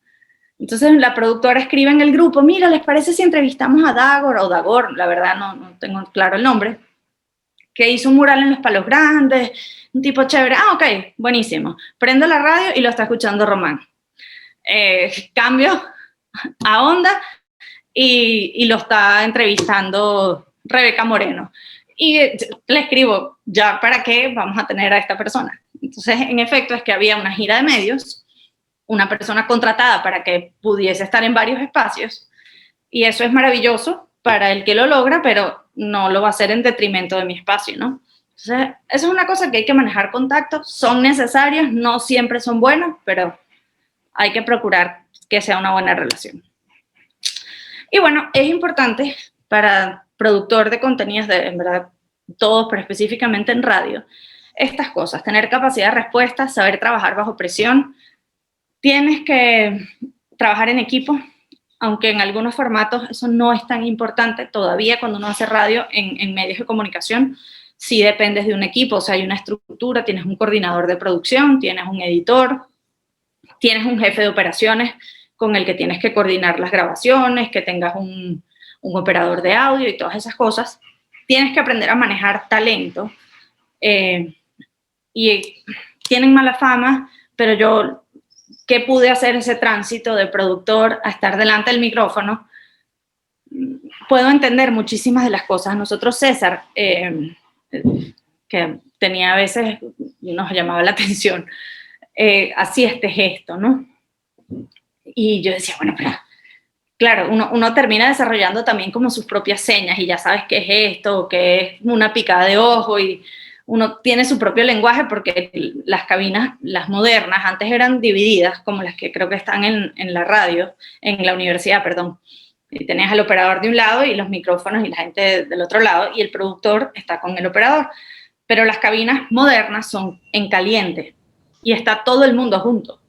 Entonces la productora escribe en el grupo, mira, ¿les parece si entrevistamos a Dagor o Dagor? La verdad no tengo claro el nombre, que hizo un mural en Los Palos Grandes, un tipo chévere. Ah, ok, buenísimo. Prendo la radio y lo está escuchando Román. Cambio a Onda y lo está entrevistando Rebeca Moreno. Y le escribo, ¿ya para qué vamos a tener a esta persona? Entonces, en efecto, es que había una gira de medios, una persona contratada para que pudiese estar en varios espacios, y eso es maravilloso para el que lo logra, pero no lo va a hacer en detrimento de mi espacio, ¿no? Entonces, eso es una cosa que hay que manejar. Contactos, son necesarios, no siempre son buenos, pero hay que procurar que sea una buena relación. Y bueno, es importante para productor de contenidos, en verdad, todos, pero específicamente en radio, estas cosas, tener capacidad de respuesta, saber trabajar bajo presión. Tienes que trabajar en equipo, aunque en algunos formatos eso no es tan importante todavía cuando uno hace radio en medios de comunicación. Sí dependes de un equipo, o sea, hay una estructura, tienes un coordinador de producción, tienes un editor, tienes un jefe de operaciones con el que tienes que coordinar las grabaciones, que tengas un operador de audio y todas esas cosas. Tienes que aprender a manejar talento. Y tienen mala fama, pero yo, que pude hacer ese tránsito de productor a estar delante del micrófono, puedo entender muchísimas de las cosas. Nosotros, César, que tenía a veces, nos llamaba la atención, hacía este gesto, ¿no? Y yo decía, bueno, pero claro, uno termina desarrollando también como sus propias señas y ya sabes qué es esto, qué es una picada de ojo, y uno tiene su propio lenguaje, porque las cabinas, las modernas, antes eran divididas, como las que creo que están en la radio, en la universidad, perdón. Y tenías al operador de un lado y los micrófonos y la gente del otro lado, y el productor está con el operador. Pero las cabinas modernas son en caliente y está todo el mundo junto.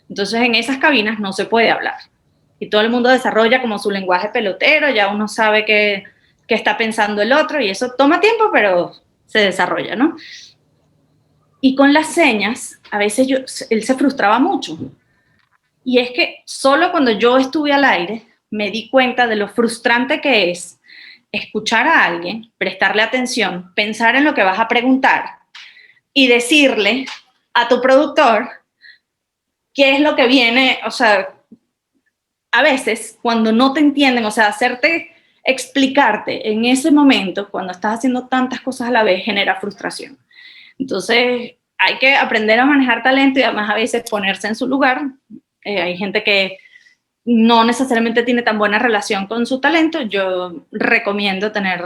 Entonces en esas cabinas no se puede hablar. Y todo el mundo desarrolla como su lenguaje pelotero, ya uno sabe qué está pensando el otro, y eso toma tiempo, pero se desarrolla, ¿no? Y con las señas, a veces él se frustraba mucho. Y es que solo cuando yo estuve al aire me di cuenta de lo frustrante que es escuchar a alguien, prestarle atención, pensar en lo que vas a preguntar y decirle a tu productor qué es lo que viene. O sea, a veces cuando no te entienden, o sea, explicarte en ese momento, cuando estás haciendo tantas cosas a la vez, genera frustración. Entonces, hay que aprender a manejar talento y además a veces ponerse en su lugar. Hay gente que no necesariamente tiene tan buena relación con su talento, yo recomiendo tener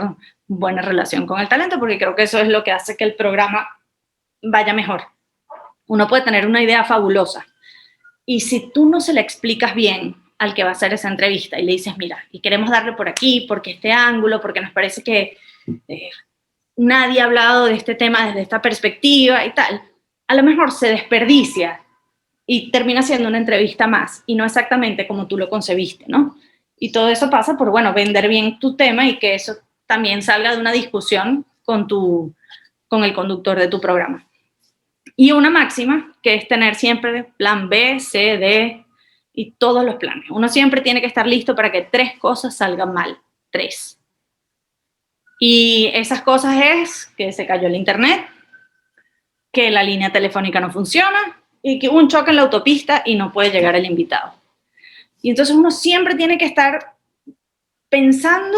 buena relación con el talento porque creo que eso es lo que hace que el programa vaya mejor. Uno puede tener una idea fabulosa y si tú no se la explicas bien al que va a hacer esa entrevista y le dices, mira, y queremos darle por aquí, porque este ángulo, porque nos parece que nadie ha hablado de este tema desde esta perspectiva y tal, a lo mejor se desperdicia y termina siendo una entrevista más y no exactamente como tú lo concebiste, ¿no? Y todo eso pasa por, bueno, vender bien tu tema y que eso también salga de una discusión con el conductor de tu programa. Y una máxima, que es tener siempre plan B, C, D y todos los planes. Uno siempre tiene que estar listo para que 3 cosas salgan mal. 3. Y esas cosas es que se cayó el internet, que la línea telefónica no funciona y que hubo un choque en la autopista y no puede llegar el invitado. Y entonces uno siempre tiene que estar pensando,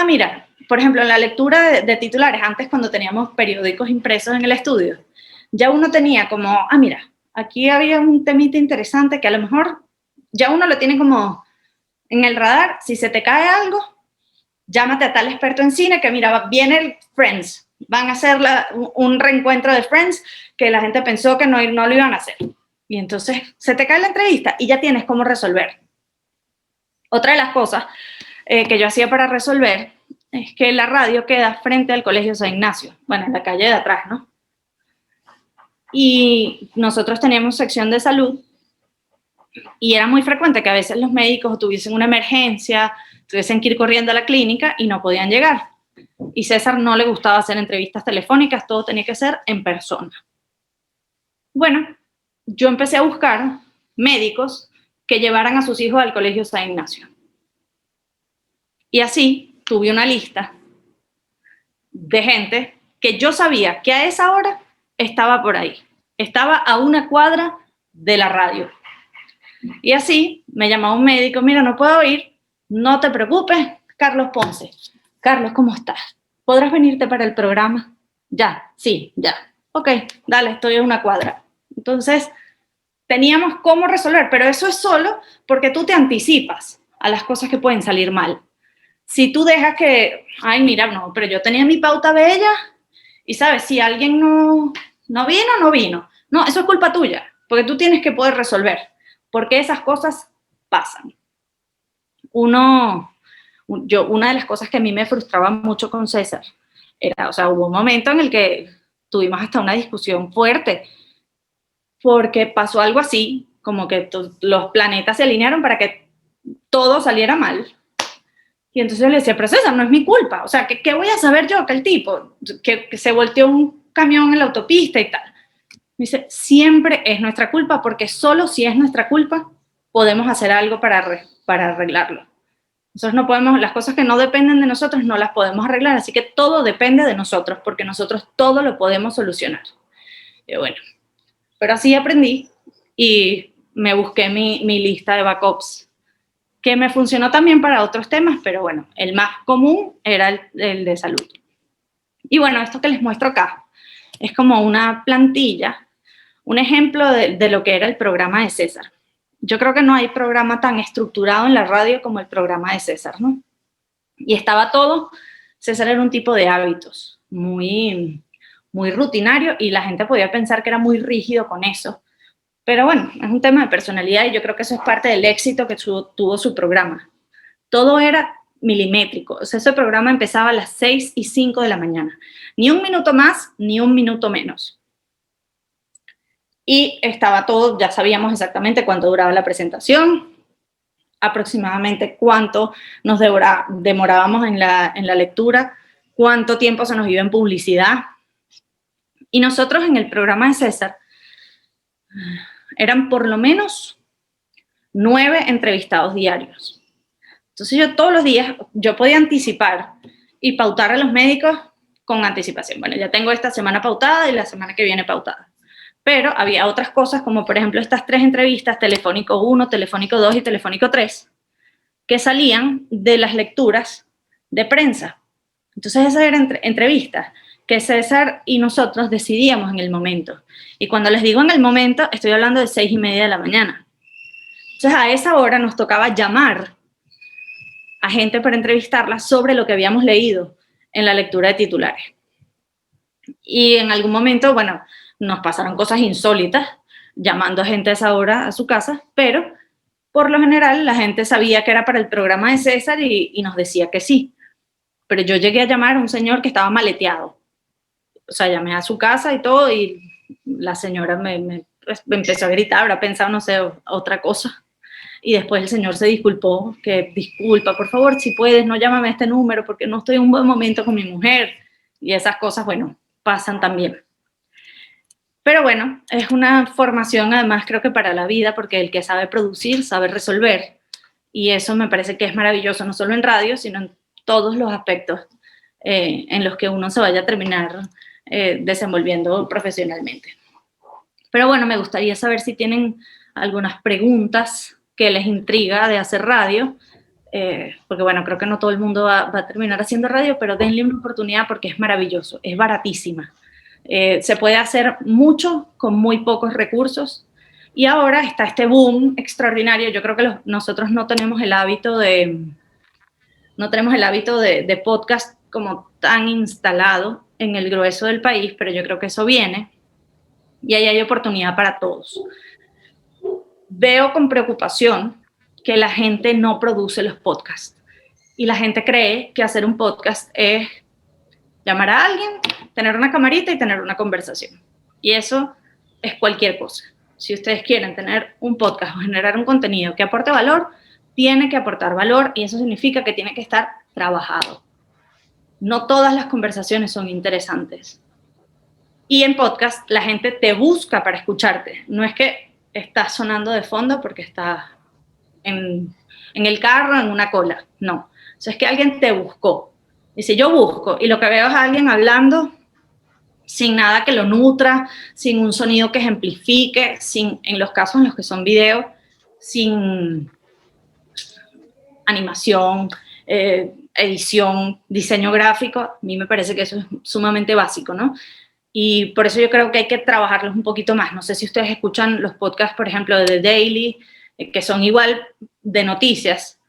mira, por ejemplo, en la lectura de titulares, antes cuando teníamos periódicos impresos en el estudio, ya uno tenía como, mira, aquí había un temita interesante que a lo mejor ya uno lo tiene como en el radar, si se te cae algo, llámate a tal experto en cine que mira, viene el Friends, van a hacer un reencuentro de Friends que la gente pensó que no lo iban a hacer. Y entonces se te cae la entrevista y ya tienes cómo resolver. Otra de las cosas que yo hacía para resolver es que la radio queda frente al Colegio San Ignacio, bueno, en la calle de atrás, ¿no? Y nosotros teníamos sección de salud y era muy frecuente que a veces los médicos tuviesen una emergencia, tuviesen que ir corriendo a la clínica y no podían llegar. Y César no le gustaba hacer entrevistas telefónicas, todo tenía que ser en persona. Bueno, yo empecé a buscar médicos que llevaran a sus hijos al Colegio San Ignacio. Y así tuve una lista de gente que yo sabía que a esa hora estaba por ahí. Estaba a una cuadra de la radio. Y así me llamaba un médico, mira, no puedo ir, no te preocupes, Carlos Ponce. Carlos, ¿cómo estás? ¿Podrás venirte para el programa? Ya, sí, ya. Ok, dale, estoy a una cuadra. Entonces, teníamos cómo resolver, pero eso es solo porque tú te anticipas a las cosas que pueden salir mal. Si tú dejas que, mira, no, pero yo tenía mi pauta bella y, ¿sabes? Si alguien no vino. No, eso es culpa tuya, porque tú tienes que poder resolver, porque esas cosas pasan. Una de las cosas que a mí me frustraba mucho con César era, o sea, hubo un momento en el que tuvimos hasta una discusión fuerte, porque pasó algo así, como que los planetas se alinearon para que todo saliera mal. Y entonces yo le decía, pero César, no es mi culpa. O sea, ¿qué voy a saber yo? Que el tipo, que se volteó un camión en la autopista y tal. Me dice, siempre es nuestra culpa, porque solo si es nuestra culpa podemos hacer algo para arreglarlo. Nosotros no podemos, las cosas que no dependen de nosotros no las podemos arreglar, así que todo depende de nosotros, porque nosotros todo lo podemos solucionar. Y bueno, pero así aprendí y me busqué mi lista de backups, que me funcionó también para otros temas, pero bueno, el más común era el de salud. Y bueno, esto que les muestro acá es como una plantilla, un ejemplo de lo que era el programa de César. Yo creo que no hay programa tan estructurado en la radio como el programa de César, ¿no? Y estaba todo, César era un tipo de hábitos muy, muy rutinario y la gente podía pensar que era muy rígido con eso. Pero bueno, es un tema de personalidad y yo creo que eso es parte del éxito que tuvo su programa. Todo era milimétrico, o sea, ese programa empezaba a las 6:05 de la mañana. Ni un minuto más, ni un minuto menos. Y estaba todo, ya sabíamos exactamente cuánto duraba la presentación, aproximadamente cuánto nos demorábamos en la lectura, cuánto tiempo se nos iba en publicidad. Y nosotros en el programa de César eran por lo menos 9 entrevistados diarios. Entonces yo todos los días, yo podía anticipar y pautar a los médicos con anticipación. Bueno, ya tengo esta semana pautada y la semana que viene pautada. Pero había otras cosas, como por ejemplo estas 3 entrevistas, Telefónico 1, Telefónico 2 y Telefónico 3, que salían de las lecturas de prensa. Entonces esas eran entrevistas que César y nosotros decidíamos en el momento. Y cuando les digo en el momento, estoy hablando de 6:30 de la mañana. Entonces a esa hora nos tocaba llamar a gente para entrevistarla sobre lo que habíamos leído en la lectura de titulares. Y en algún momento, bueno, nos pasaron cosas insólitas, llamando a gente a esa hora a su casa, pero por lo general la gente sabía que era para el programa de César y nos decía que sí. Pero yo llegué a llamar a un señor que estaba maleteado. O sea, llamé a su casa y todo, y la señora pues, me empezó a gritar, habrá pensado, no sé, otra cosa. Y después el señor se disculpó, que disculpa, por favor, si puedes, no llámame a este número porque no estoy en un buen momento con mi mujer. Y esas cosas, bueno, pasan también. Pero bueno, es una formación además creo que para la vida, porque el que sabe producir, sabe resolver. Y eso me parece que es maravilloso, no solo en radio, sino en todos los aspectos en los que uno se vaya a terminar desenvolviendo profesionalmente. Pero bueno, me gustaría saber si tienen algunas preguntas que les intriga de hacer radio, porque bueno, creo que no todo el mundo va a terminar haciendo radio, pero denle una oportunidad porque es maravilloso, es baratísima. Se puede hacer mucho con muy pocos recursos y ahora está este boom extraordinario. Yo creo que nosotros no tenemos el hábito de podcast como tan instalado en el grueso del país, pero yo creo que eso viene y ahí hay oportunidad para todos. Veo con preocupación que la gente no produce los podcasts y la gente cree que hacer un podcast es llamar a alguien, tener una camarita y tener una conversación. Y eso es cualquier cosa. Si ustedes quieren tener un podcast o generar un contenido que aporte valor, tiene que aportar valor y eso significa que tiene que estar trabajado. No todas las conversaciones son interesantes. Y en podcast la gente te busca para escucharte. No es que estás sonando de fondo porque estás en el carro, en una cola. No. Eso es que alguien te buscó. Y si yo busco y lo que veo es a alguien hablando sin nada que lo nutra, sin un sonido que ejemplifique, en los casos en los que son videos, sin animación, edición, diseño gráfico, a mí me parece que eso es sumamente básico, ¿no? Y por eso yo creo que hay que trabajarlos un poquito más. No sé si ustedes escuchan los podcasts, por ejemplo, de The Daily, que son igual de noticias.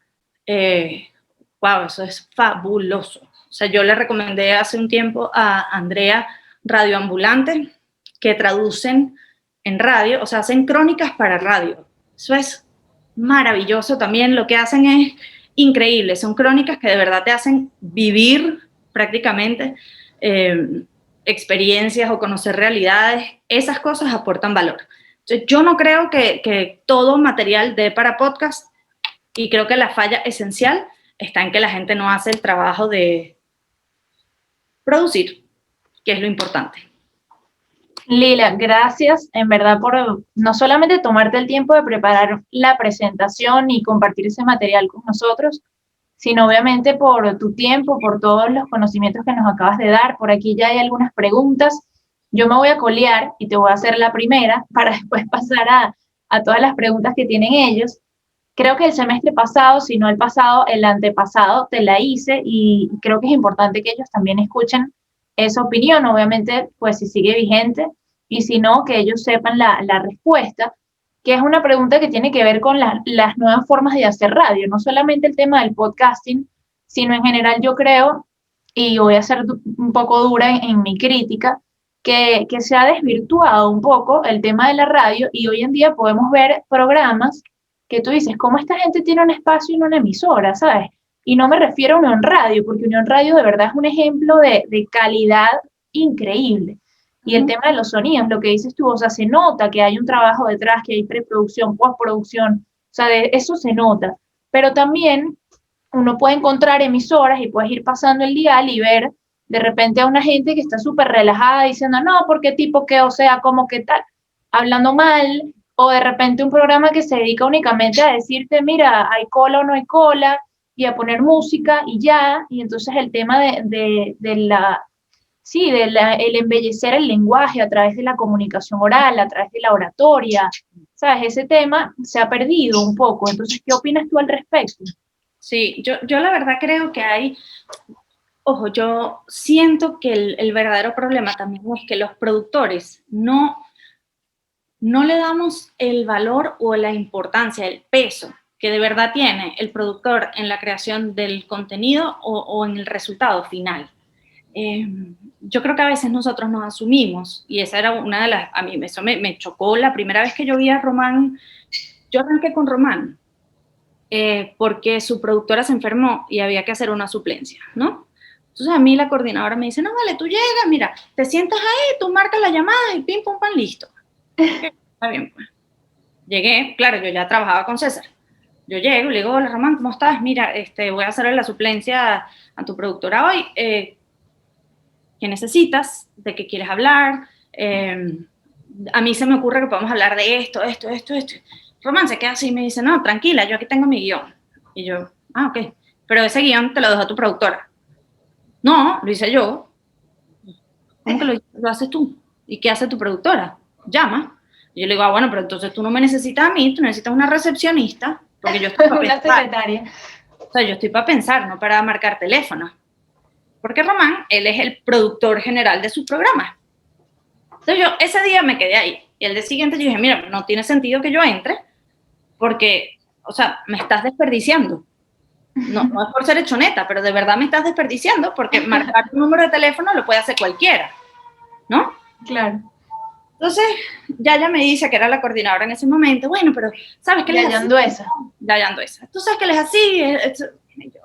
Wow, eso es fabuloso. O sea, yo le recomendé hace un tiempo a Andrea Radioambulante, que traducen en radio, o sea, hacen crónicas para radio. Eso es maravilloso también. Lo que hacen es increíble. Son crónicas que de verdad te hacen vivir prácticamente experiencias o conocer realidades. Esas cosas aportan valor. Entonces, yo no creo que todo material dé para podcast y creo que la falla esencial está en que la gente no hace el trabajo de producir, que es lo importante. Lila, gracias en verdad por no solamente tomarte el tiempo de preparar la presentación y compartir ese material con nosotros, sino obviamente por tu tiempo, por todos los conocimientos que nos acabas de dar. Por aquí ya hay algunas preguntas. Yo me voy a colear y te voy a hacer la primera para después pasar a todas las preguntas que tienen ellos. Creo que el semestre pasado, si no el pasado, el antepasado, te la hice y creo que es importante que ellos también escuchen esa opinión, obviamente, pues si sigue vigente, y si no, que ellos sepan la respuesta, que es una pregunta que tiene que ver con las nuevas formas de hacer radio, no solamente el tema del podcasting, sino en general yo creo, y voy a ser un poco dura en mi crítica, que se ha desvirtuado un poco el tema de la radio y hoy en día podemos ver programas que tú dices, ¿cómo esta gente tiene un espacio en una emisora, sabes? Y no me refiero a Unión Radio, porque Unión Radio de verdad es un ejemplo de calidad increíble. Y el tema de los sonidos, lo que dices tú, o sea, se nota que hay un trabajo detrás, que hay preproducción, postproducción, o sea, eso se nota. Pero también uno puede encontrar emisoras y puedes ir pasando el dial y ver de repente a una gente que está súper relajada diciendo, no, porque tipo que, o sea, como que tal, hablando mal, o de repente un programa que se dedica únicamente a decirte, mira, hay cola o no hay cola, y a poner música y ya, y entonces el tema el embellecer el lenguaje a través de la comunicación oral, a través de la oratoria, ¿sabes? Ese tema se ha perdido un poco. Entonces, ¿qué opinas tú al respecto? Sí, yo la verdad creo que hay, ojo, yo siento que el verdadero problema también es que los productores no no le damos el valor o la importancia, el peso que de verdad tiene el productor en la creación del contenido o en el resultado final. Yo creo que a veces nosotros nos asumimos, y esa era una de las, a mí eso me chocó la primera vez que yo vi a Román. Yo arranqué con Román porque su productora se enfermó y había que hacer una suplencia, ¿no? Entonces a mí la coordinadora me dice, no, vale, tú llegas, mira, te sientas ahí, tú marcas las llamadas y pim, pum, pam, listo. Está bien, pues. Llegué, claro, yo ya trabajaba con César. Yo llego y le digo, hola Román, ¿cómo estás? Mira, voy a hacerle la suplencia a tu productora hoy. ¿Qué necesitas? ¿De qué quieres hablar? A mí se me ocurre que podemos hablar de esto. Román se queda así y me dice, no, tranquila, yo aquí tengo mi guión. Y yo, ok, pero ese guión te lo dejó tu productora. No, lo hice yo. ¿Cómo que lo haces tú? ¿Y qué hace tu productora? Llama. Y yo le digo, bueno, pero entonces tú no me necesitas a mí, tú necesitas una recepcionista, porque yo estoy para pensar. Una secretaria. O sea, yo estoy para pensar, no para marcar teléfono. Porque Román, él es el productor general de su programa. Entonces yo ese día me quedé ahí. Y el día siguiente yo dije, mira, no tiene sentido que yo entre, porque, o sea, me estás desperdiciando. No es por ser hechoneta, pero de verdad me estás desperdiciando, porque marcar un número de teléfono lo puede hacer cualquiera, ¿no? Claro. Entonces, Yaya me dice que era la coordinadora en ese momento, bueno, pero ¿sabes qué les hacía? Yayando esa. ¿Tú sabes qué les hacía? Y yo,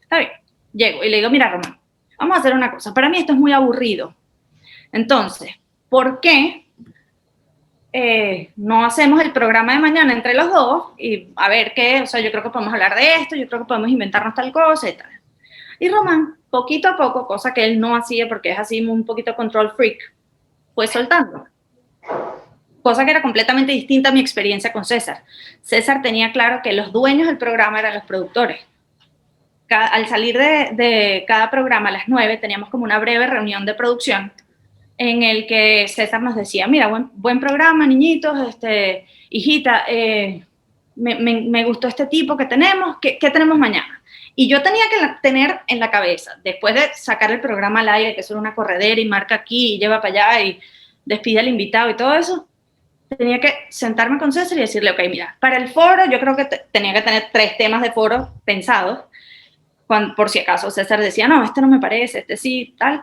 está bien. Llego y le digo, mira, Román, vamos a hacer una cosa. Para mí esto es muy aburrido. Entonces, ¿por qué no hacemos el programa de mañana entre los dos? Y a ver qué, o sea, yo creo que podemos hablar de esto, yo creo que podemos inventarnos tal cosa y tal. Y Román, poquito a poco, cosa que él no hacía porque es así un poquito control freak, fue soltando. Cosa que era completamente distinta a mi experiencia con César. César tenía claro que los dueños del programa eran los productores. Al salir de cada programa a las 9 teníamos como una breve reunión de producción en el que César nos decía, mira, buen programa, niñitos, hijita, me gustó este tipo que tenemos, ¿qué tenemos mañana? Y yo tenía que tener en la cabeza, después de sacar el programa al aire, que eso era una corredera y marca aquí y lleva para allá y despide al invitado y todo eso, tenía que sentarme con César y decirle, ok, mira, para el foro yo creo que tenía que tener 3 temas de foro pensados, por si acaso César decía, no, este no me parece, este sí, tal,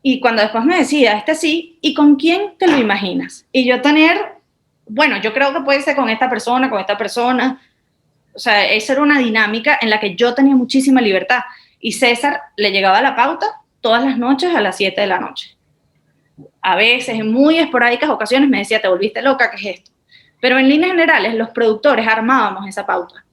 y cuando después me decía, este sí, ¿y con quién te lo imaginas? Y yo tener, bueno, yo creo que puede ser con esta persona, o sea, esa era una dinámica en la que yo tenía muchísima libertad, y César le llegaba la pauta todas las noches a las 7 de la noche. A veces, en muy esporádicas ocasiones, me decía, te volviste loca, ¿qué es esto? Pero en líneas generales, los productores armábamos esa pauta.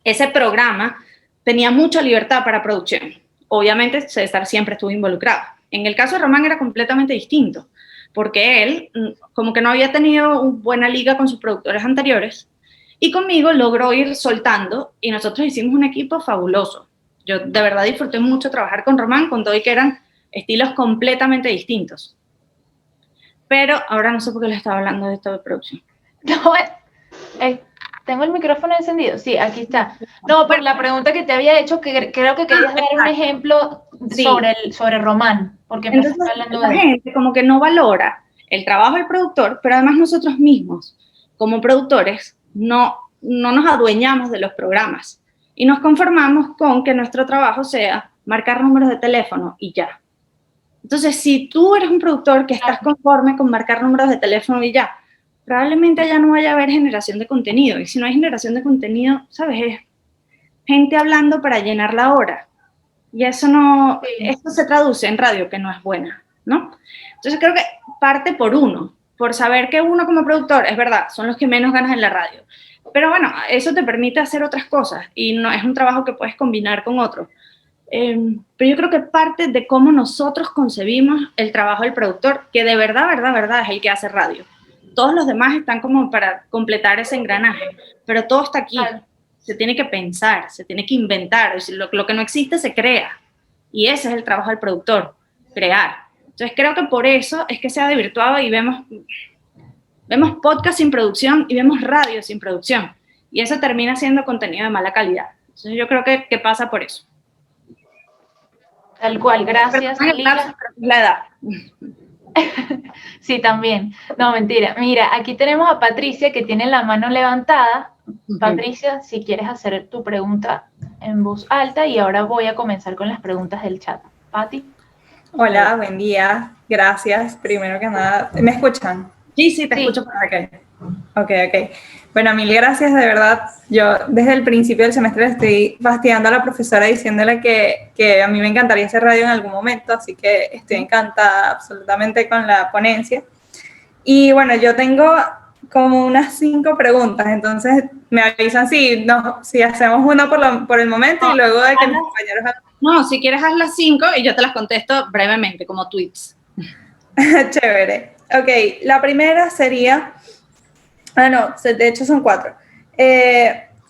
Ese programa tenía mucha libertad para producción. Obviamente, César siempre estuvo involucrado. En el caso de Román era completamente distinto, porque él como que no había tenido una buena liga con sus productores anteriores, y conmigo logró ir soltando, y nosotros hicimos un equipo fabuloso. Yo de verdad disfruté mucho trabajar con Román, con todo y que eran estilos completamente distintos. Pero ahora no sé por qué les estaba hablando de esto de producción. No, ¿tengo el micrófono encendido? Sí, aquí está. No, pero la pregunta que te había hecho, que creo que querías dar un ejemplo sobre Román, porque empezaste hablando de... La gente como que no valora el trabajo del productor, pero además nosotros mismos, como productores, no nos adueñamos de los programas y nos conformamos con que nuestro trabajo sea marcar números de teléfono y ya. Entonces, si tú eres un productor que estás conforme con marcar números de teléfono y ya, probablemente allá no vaya a haber generación de contenido. Y si no hay generación de contenido, ¿sabes? Es gente hablando para llenar la hora. Y eso no, eso se traduce en radio que no es buena, ¿no? Entonces creo que parte por uno, por saber que uno como productor, es verdad, son los que menos ganas en la radio. Pero bueno, eso te permite hacer otras cosas y no es un trabajo que puedes combinar con otro. Pero yo creo que parte de cómo nosotros concebimos el trabajo del productor, que de verdad es el que hace radio. Todos los demás están como para completar ese engranaje, pero todo está aquí. Se tiene que pensar, se tiene que inventar, lo que no existe se crea. Y ese es el trabajo del productor, crear. Entonces creo que por eso es que se ha desvirtuado y vemos podcast sin producción y vemos radio sin producción. Y eso termina siendo contenido de mala calidad. Entonces yo creo que pasa por eso. Tal cual, gracias. La edad. Sí, también. No, mentira. Mira, aquí tenemos a Patricia que tiene la mano levantada. Patricia, si quieres hacer tu pregunta en voz alta y ahora voy a comenzar con las preguntas del chat. Pati. Hola, buen día. Gracias. Primero que nada, ¿me escuchan? Sí, te Sí. escucho. Ok. Bueno, mil gracias, de verdad. Yo desde el principio del semestre estoy fastidiando a la profesora diciéndole que a mí me encantaría hacer radio en algún momento, así que estoy encantada absolutamente con la ponencia. Y bueno, yo tengo como unas 5 preguntas, entonces me avisan si hacemos una por el momento y luego de que mis compañeros... No, si quieres haz las 5 y yo te las contesto brevemente, como tweets. Chévere. Ok, la primera sería... no, de hecho son 4.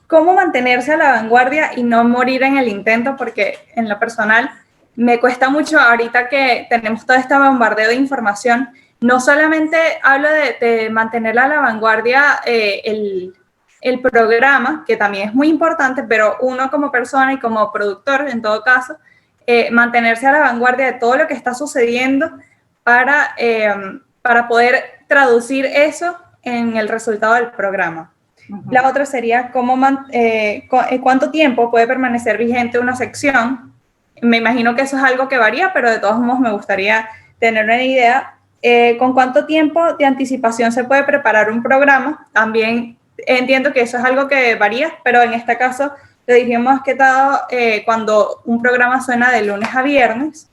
¿Cómo mantenerse a la vanguardia y no morir en el intento? Porque en lo personal me cuesta mucho ahorita que tenemos todo este bombardeo de información. No solamente hablo de mantener a la vanguardia el programa, que también es muy importante, pero uno como persona y como productor, en todo caso, mantenerse a la vanguardia de todo lo que está sucediendo para poder traducir eso en el resultado del programa. La otra sería cuánto tiempo puede permanecer vigente una sección. Me imagino que eso es algo que varía, pero de todos modos me gustaría tener una idea. ¿Con cuánto tiempo de anticipación se puede preparar un programa? También entiendo que eso es algo que varía, pero en este caso le dijimos que cuando un programa suena de lunes a viernes,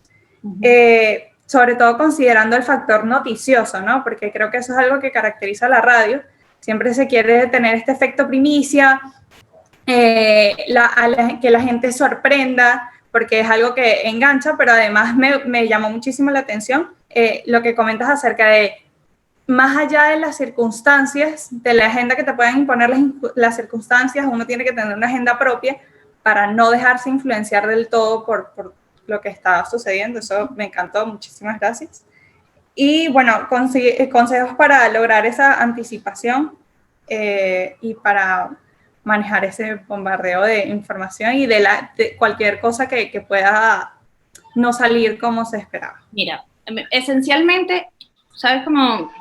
sobre todo considerando el factor noticioso, ¿no? Porque creo que eso es algo que caracteriza a la radio. Siempre se quiere tener este efecto primicia, que la gente sorprenda, porque es algo que engancha, pero además me llamó muchísimo la atención lo que comentas acerca de, más allá de las circunstancias, de la agenda que te pueden imponer las circunstancias, uno tiene que tener una agenda propia para no dejarse influenciar del todo por lo que está sucediendo. Eso me encantó, muchísimas gracias. Y bueno, consejos para lograr esa anticipación y para manejar ese bombardeo de información y de cualquier cosa que pueda no salir como se esperaba. Mira, esencialmente, ¿sabes cómo?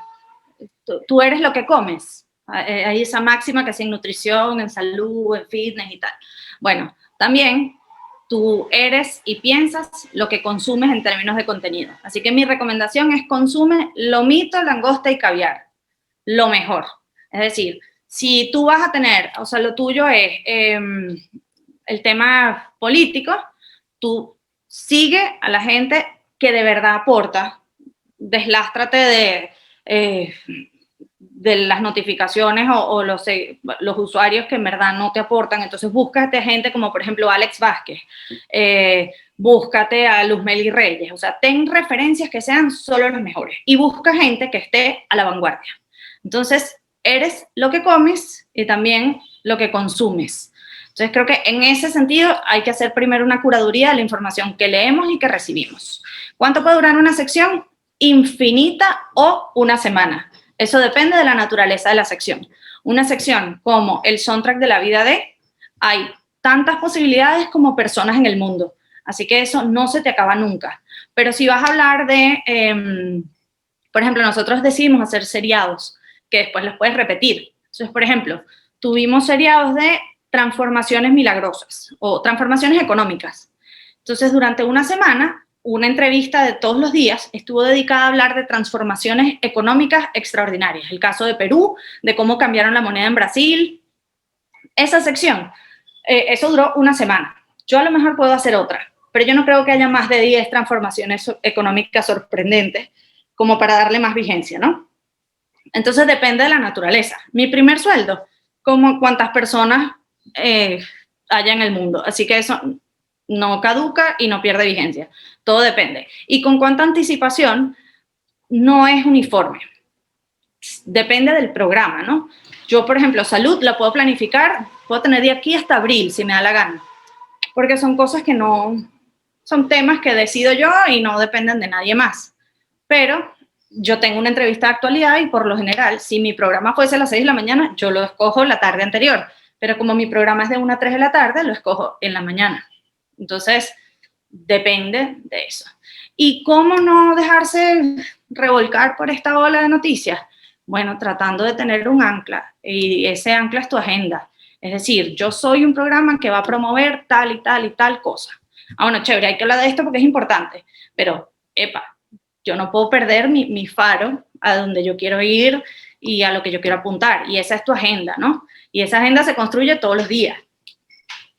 Tú eres lo que comes. Hay esa máxima que es en nutrición, en salud, en fitness y tal. Bueno, también tú eres y piensas lo que consumes en términos de contenido. Así que mi recomendación es consume lomito, langosta y caviar. Lo mejor. Es decir, si tú vas a tener, o sea, lo tuyo es el tema político, tú sigue a la gente que de verdad aporta, deslástrate de las notificaciones o los usuarios que en verdad no te aportan. Entonces búscate gente como por ejemplo Alex Vázquez, búscate a Luzmeli Reyes, o sea, ten referencias que sean solo las mejores y busca gente que esté a la vanguardia. Entonces eres lo que comes y también lo que consumes. Entonces creo que en ese sentido hay que hacer primero una curaduría de la información que leemos y que recibimos. ¿Cuánto puede durar una sección? Infinita o una semana. Eso depende de la naturaleza de la sección. Una sección como el soundtrack de la vida hay tantas posibilidades como personas en el mundo. Así que eso no se te acaba nunca. Pero si vas a hablar de, por ejemplo, nosotros decidimos hacer seriados que después los puedes repetir. Entonces, por ejemplo, tuvimos seriados de transformaciones milagrosas o transformaciones económicas. Entonces, durante una semana, una entrevista de todos los días estuvo dedicada a hablar de transformaciones económicas extraordinarias. El caso de Perú, de cómo cambiaron la moneda en Brasil. Esa sección, eso duró una semana. Yo a lo mejor puedo hacer otra, pero yo no creo que haya más de 10 transformaciones económicas sorprendentes como para darle más vigencia, ¿no? Entonces depende de la naturaleza. Mi primer sueldo, como cuántas personas haya en el mundo. Así que eso no caduca y no pierde vigencia. Todo depende. Y con cuánta anticipación no es uniforme. Depende del programa, ¿no? Yo, por ejemplo, salud la puedo planificar, puedo tener de aquí hasta abril, si me da la gana. Porque son cosas que no, son temas que decido yo y no dependen de nadie más. Pero yo tengo una entrevista de actualidad y por lo general, si mi programa fuese a las 6 de la mañana, yo lo escojo la tarde anterior. Pero como mi programa es de 1 a 3 de la tarde, lo escojo en la mañana. Entonces, depende de eso. ¿Y cómo no dejarse revolcar por esta ola de noticias? Bueno, tratando de tener un ancla, y ese ancla es tu agenda. Es decir, yo soy un programa que va a promover tal y tal y tal cosa. Bueno, chévere, hay que hablar de esto porque es importante, pero, yo no puedo perder mi faro a donde yo quiero ir y a lo que yo quiero apuntar, y esa es tu agenda, ¿no? Y esa agenda se construye todos los días.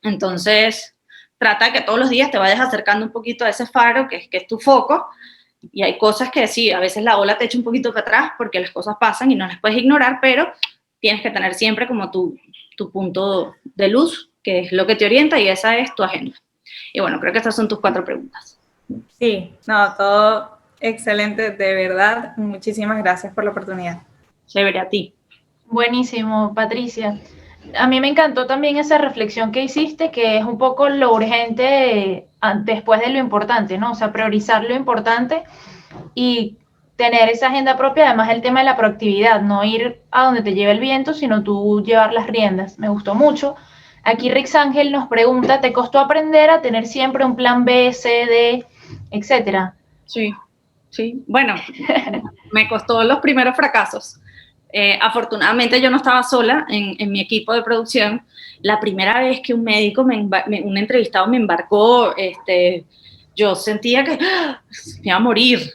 Entonces, trata de que todos los días te vayas acercando un poquito a ese faro que es tu foco, y hay cosas que sí, a veces la ola te echa un poquito para atrás porque las cosas pasan y no las puedes ignorar, pero tienes que tener siempre como tu punto de luz, que es lo que te orienta, y esa es tu agenda. Y bueno, creo que estas son tus 4 preguntas. Sí, no, todo excelente, de verdad. Muchísimas gracias por la oportunidad. Chévere, a ti. Buenísimo, Patricia. A mí me encantó también esa reflexión que hiciste, que es un poco lo urgente después de lo importante, ¿no? O sea, priorizar lo importante y tener esa agenda propia, además el tema de la proactividad, no ir a donde te lleve el viento, sino tú llevar las riendas. Me gustó mucho. Aquí Rix Ángel nos pregunta, ¿te costó aprender a tener siempre un plan B, C, D, etcétera? Sí. Bueno, me costó los primeros fracasos. Afortunadamente yo no estaba sola en mi equipo de producción. La primera vez que un médico, un entrevistado me embarcó, yo sentía que me iba a morir.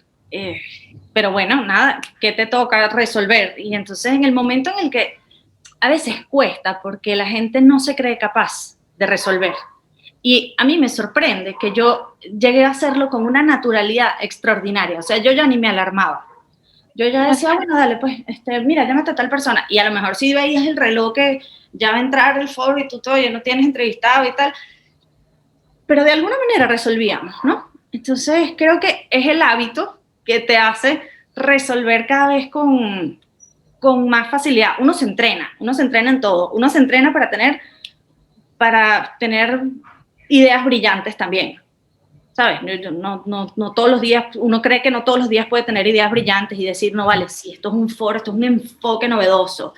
Pero bueno, nada, ¿qué te toca resolver? Y entonces en el momento en el que a veces cuesta porque la gente no se cree capaz de resolver. Y a mí me sorprende que yo llegué a hacerlo con una naturalidad extraordinaria. O sea, yo ya ni me alarmaba. Yo ya decía, bueno, dale, pues, mira, llámate a tal persona. Y a lo mejor si veías el reloj que ya va a entrar el foro y tú todavía no tienes entrevistado y tal. Pero de alguna manera resolvíamos, ¿no? Entonces, creo que es el hábito que te hace resolver cada vez con más facilidad. Uno se entrena en todo. Uno se entrena para tener ideas brillantes también. ¿Sabes? No todos los días, uno cree que no todos los días puede tener ideas brillantes y decir, no, vale, sí, esto es un foro, esto es un enfoque novedoso.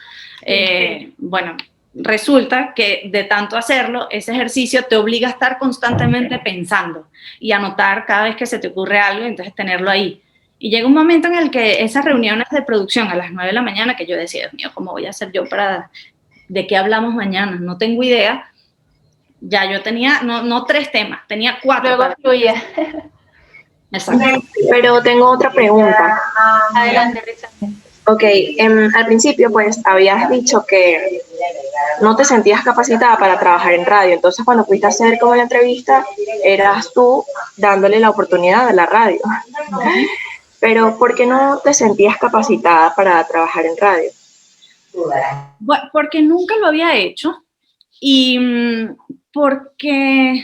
Bueno, resulta que de tanto hacerlo, ese ejercicio te obliga a estar constantemente pensando y anotar cada vez que se te ocurre algo, entonces tenerlo ahí. Y llega un momento en el que esas reuniones de producción a las 9 de la mañana, que yo decía, Dios mío, ¿cómo voy a hacer yo de qué hablamos mañana? No tengo idea. Ya yo tenía, no 3 temas, tenía 4. Luego fluye. Exacto. Pero tengo otra pregunta. Adelante, Rix. Ok, al principio pues habías dicho que no te sentías capacitada para trabajar en radio, entonces cuando fuiste a hacer como la entrevista, eras tú dándole la oportunidad a la radio. Pero ¿por qué no te sentías capacitada para trabajar en radio? Bueno, porque nunca lo había hecho y porque,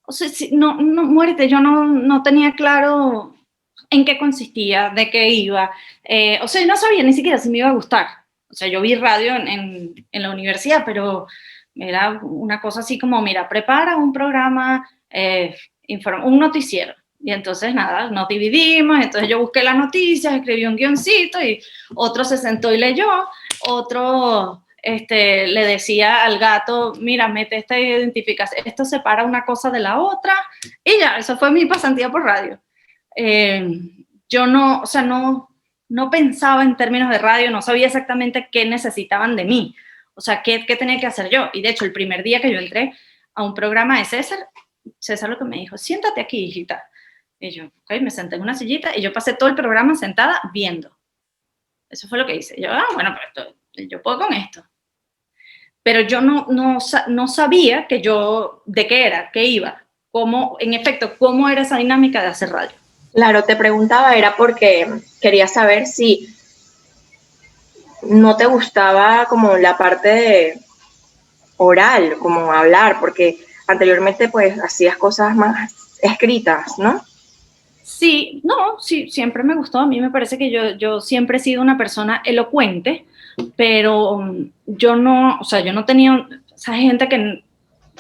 o sea, muérete, yo no tenía claro en qué consistía, de qué iba, o sea, no sabía ni siquiera si me iba a gustar. O sea, yo vi radio en la universidad, pero era una cosa así como, mira, prepara un programa, un noticiero. Y entonces, nada, nos dividimos, entonces yo busqué las noticias, escribí un guioncito y otro se sentó y leyó, otro le decía al gato, mira, mete esta identificación, esto separa una cosa de la otra, y ya, eso fue mi pasantía por radio. Yo no pensaba en términos de radio, no sabía exactamente qué necesitaban de mí, o sea, qué tenía que hacer yo. Y de hecho, el primer día que yo entré a un programa de César lo que me dijo, siéntate aquí, hijita. Y yo, ok, me senté en una sillita y yo pasé todo el programa sentada viendo. Eso fue lo que hice. Yo, bueno, pues yo puedo con esto. Pero yo no sabía de qué era, qué iba, en efecto, cómo era esa dinámica de hacer radio. Claro, te preguntaba, era porque quería saber si no te gustaba como la parte de oral, como hablar, porque anteriormente pues hacías cosas más escritas, ¿no? Sí, siempre me gustó. A mí me parece que yo siempre he sido una persona elocuente, pero yo no tenía esa gente que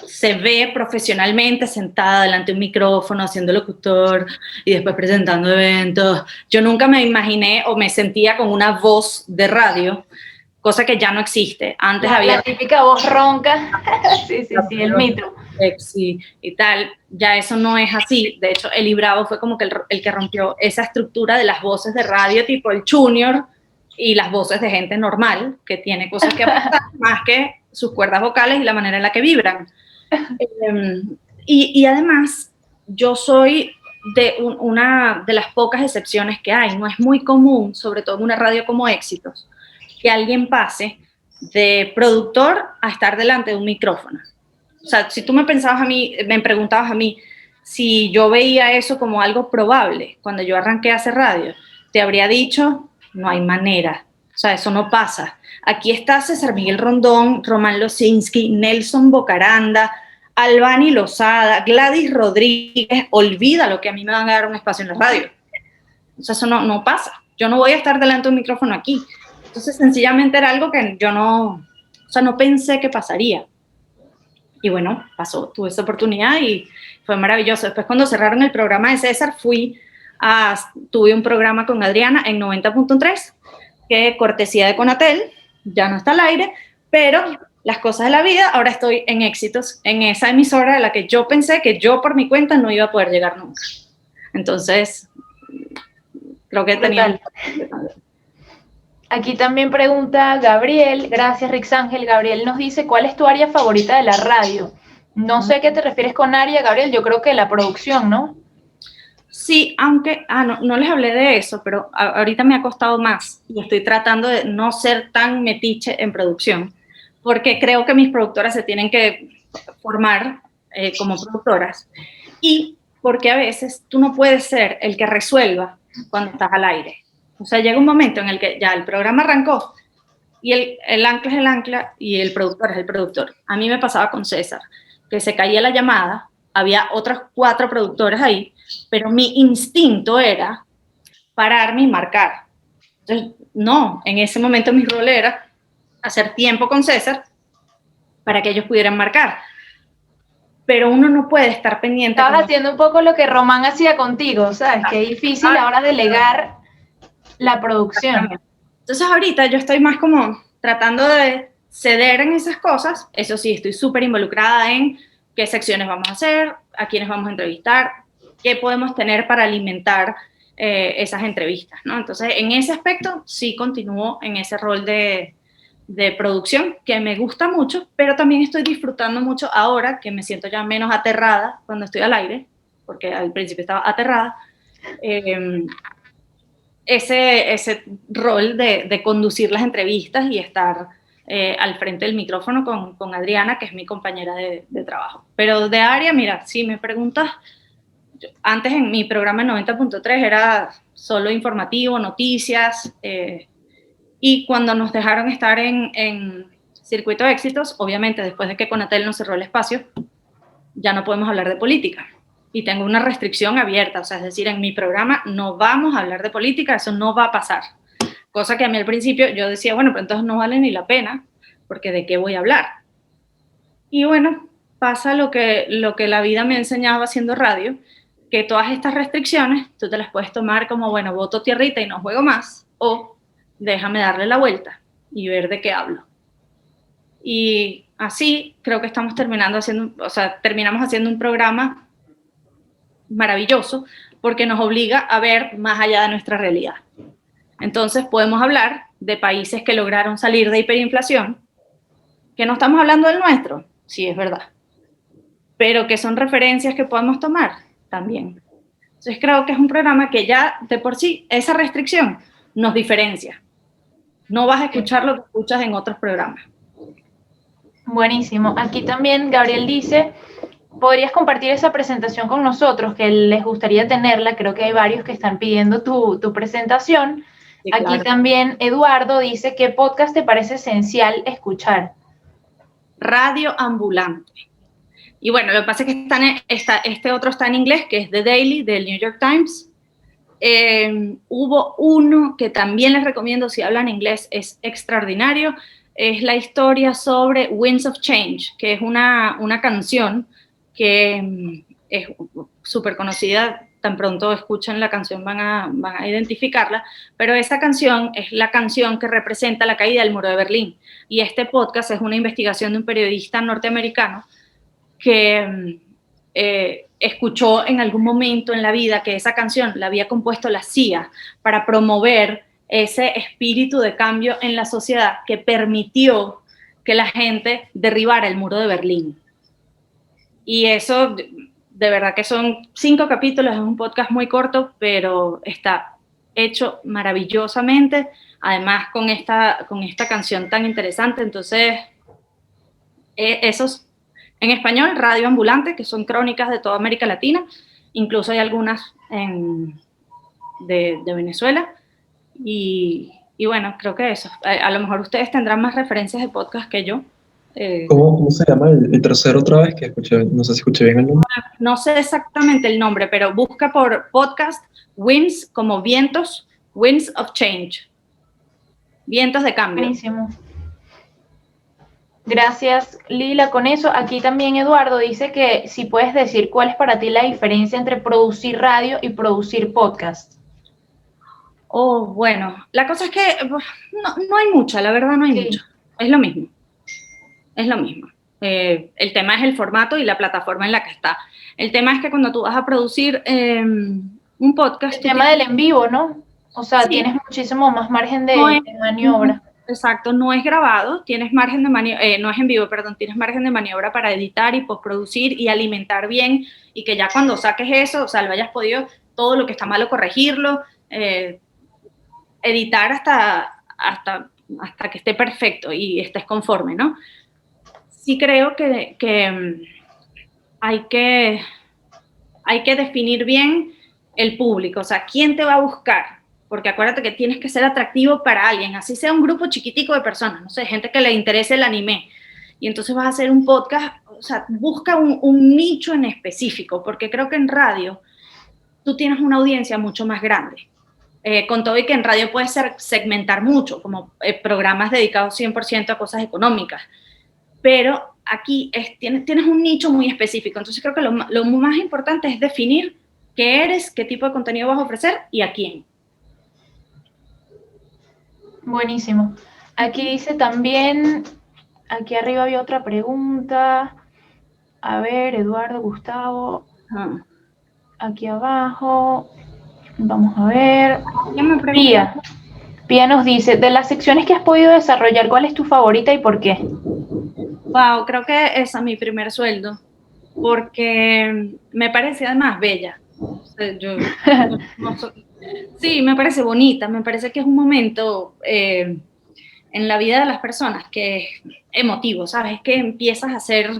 se ve profesionalmente sentada delante de un micrófono, haciendo locutor y después presentando eventos. Yo nunca me imaginé o me sentía con una voz de radio cosa que ya no existe. Antes La típica voz ronca, sí, el mito. Sexy y tal, ya eso no es así. De hecho, Eli Bravo fue como que el que rompió esa estructura de las voces de radio tipo el Junior y las voces de gente normal, que tiene cosas que aportar, más que sus cuerdas vocales y la manera en la que vibran. Y además, yo soy de una de las pocas excepciones que hay. No es muy común, sobre todo en una radio como Éxitos, que alguien pase de productor a estar delante de un micrófono. O sea, si tú me preguntabas a mí si yo veía eso como algo probable cuando yo arranqué a hacer radio, te habría dicho, no hay manera. O sea, eso no pasa. Aquí está César Miguel Rondón, Román Losinski, Nelson Bocaranda, Albani Lozada, Gladys Rodríguez. Olvida lo que a mí me van a dar un espacio en la radio. O sea, eso no pasa. Yo no voy a estar delante de un micrófono aquí. Entonces, sencillamente era algo que yo no pensé que pasaría. Y bueno, pasó, tuve esa oportunidad y fue maravilloso. Después, cuando cerraron el programa de César, tuve un programa con Adriana en 90.3, que cortesía de Conatel, ya no está al aire, pero las cosas de la vida, ahora estoy en Éxitos, en esa emisora de la que yo pensé que yo por mi cuenta no iba a poder llegar nunca. Entonces, creo que tenía... Aquí también pregunta Gabriel, gracias Rixángel. Gabriel nos dice, ¿cuál es tu área favorita de la radio? No sé a qué te refieres con área, Gabriel, yo creo que la producción, ¿no? Sí, aunque, no les hablé de eso, pero ahorita me ha costado más y estoy tratando de no ser tan metiche en producción, porque creo que mis productoras se tienen que formar como productoras y porque a veces tú no puedes ser el que resuelva cuando estás al aire. O sea, llega un momento en el que ya el programa arrancó y el ancla es el ancla y el productor es el productor. A mí me pasaba con César, que se caía la llamada, había otras 4 productores ahí, pero mi instinto era pararme y marcar. Entonces, no, en ese momento mi rol era hacer tiempo con César para que ellos pudieran marcar. Pero uno no puede estar pendiente. Estabas haciendo un poco lo que Román hacía contigo, ¿sabes? Que es difícil ahora delegar la producción. Entonces ahorita yo estoy más como tratando de ceder en esas cosas. Eso sí, estoy súper involucrada en qué secciones vamos a hacer, a quiénes vamos a entrevistar, qué podemos tener para alimentar esas entrevistas, ¿no? Entonces, en ese aspecto sí continúo en ese rol de producción, que me gusta mucho, pero también estoy disfrutando mucho ahora, que me siento ya menos aterrada cuando estoy al aire, porque al principio estaba aterrada, ese rol de conducir las entrevistas y estar al frente del micrófono con Adriana, que es mi compañera de trabajo. Pero de área, mira, si me preguntas, antes en mi programa en 90.3 era solo informativo, noticias, y cuando nos dejaron estar en Circuito de Éxitos, obviamente después de que Conatel nos cerró el espacio, ya no podemos hablar de política. Y tengo una restricción abierta, o sea, es decir, en mi programa no vamos a hablar de política, eso no va a pasar. Cosa que a mí al principio yo decía, bueno, pero entonces no vale ni la pena, porque ¿de qué voy a hablar? Y bueno, pasa lo que la vida me ha enseñado haciendo radio, que todas estas restricciones tú te las puedes tomar como, bueno, boto tierrita y no juego más, o déjame darle la vuelta y ver de qué hablo. Y así creo que terminamos haciendo un programa maravilloso, porque nos obliga a ver más allá de nuestra realidad. Entonces podemos hablar de países que lograron salir de hiperinflación, que no estamos hablando del nuestro, sí es verdad, pero que son referencias que podemos tomar también. Entonces creo que es un programa que ya de por sí esa restricción nos diferencia. No vas a escuchar lo que escuchas en otros programas. Buenísimo. Aquí también Gabriel dice, ¿podrías compartir esa presentación con nosotros? Que les gustaría tenerla. Creo que hay varios que están pidiendo tu presentación. Sí, aquí claro. También Eduardo dice, ¿qué podcast te parece esencial escuchar? Radio Ambulante. Y bueno, lo que pasa es que este otro está en inglés, que es The Daily, del New York Times. Hubo uno que también les recomiendo, si hablan inglés, es extraordinario. Es la historia sobre Winds of Change, que es una canción que es súper conocida, tan pronto escuchen la canción van a identificarla, pero esa canción es la canción que representa la caída del muro de Berlín. Y este podcast es una investigación de un periodista norteamericano que escuchó en algún momento en la vida que esa canción la había compuesto la CIA para promover ese espíritu de cambio en la sociedad que permitió que la gente derribara el muro de Berlín. Y eso, de verdad que son 5 capítulos, es un podcast muy corto, pero está hecho maravillosamente, además con esta canción tan interesante. Entonces, esos, en español, Radio Ambulante, que son crónicas de toda América Latina, incluso hay algunas de Venezuela, y bueno, creo que eso. A lo mejor ustedes tendrán más referencias de podcast que yo. ¿Cómo se llama el tercero otra vez? Que escuché, no sé si escuché bien el nombre. No sé exactamente el nombre, pero busca por podcast Winds, como vientos, Winds of Change. Vientos de cambio. Buenísimo. Gracias, Lila. Con eso, aquí también Eduardo dice que si puedes decir cuál es para ti la diferencia entre producir radio y producir podcast. Oh, bueno, la cosa es que no hay mucha, la verdad no hay mucha. Es lo mismo. Es lo mismo. El tema es el formato y la plataforma en la que está. El tema es que cuando tú vas a producir un podcast... El tema del en vivo, ¿no? O sea, sí, tienes muchísimo más margen de maniobra. Exacto, no es grabado, tienes margen de maniobra, no es en vivo, perdón, tienes margen de maniobra para editar y postproducir y alimentar bien, y que ya cuando saques eso, o sea, lo hayas podido, todo lo que está malo, corregirlo, editar hasta que esté perfecto y estés conforme, ¿no? Sí creo que hay que definir bien el público, o sea, ¿quién te va a buscar? Porque acuérdate que tienes que ser atractivo para alguien, así sea un grupo chiquitico de personas, no sé, gente que le interese el anime, y entonces vas a hacer un podcast, o sea, busca un nicho en específico, porque creo que en radio tú tienes una audiencia mucho más grande. Con todo y que en radio puedes segmentar mucho, como programas dedicados 100% a cosas económicas, pero aquí tienes un nicho muy específico, entonces creo que lo más importante es definir qué eres, qué tipo de contenido vas a ofrecer y a quién. Buenísimo. Aquí dice también, aquí arriba había otra pregunta. A ver, Eduardo, Gustavo. Aquí abajo. Vamos a ver. Pía nos dice, de las secciones que has podido desarrollar, ¿cuál es tu favorita y por qué? Wow, creo que esa es mi primer sueldo, porque me parece además bella. O sea, sí, me parece bonita, me parece que es un momento en la vida de las personas que es emotivo, ¿sabes? Que empiezas a ser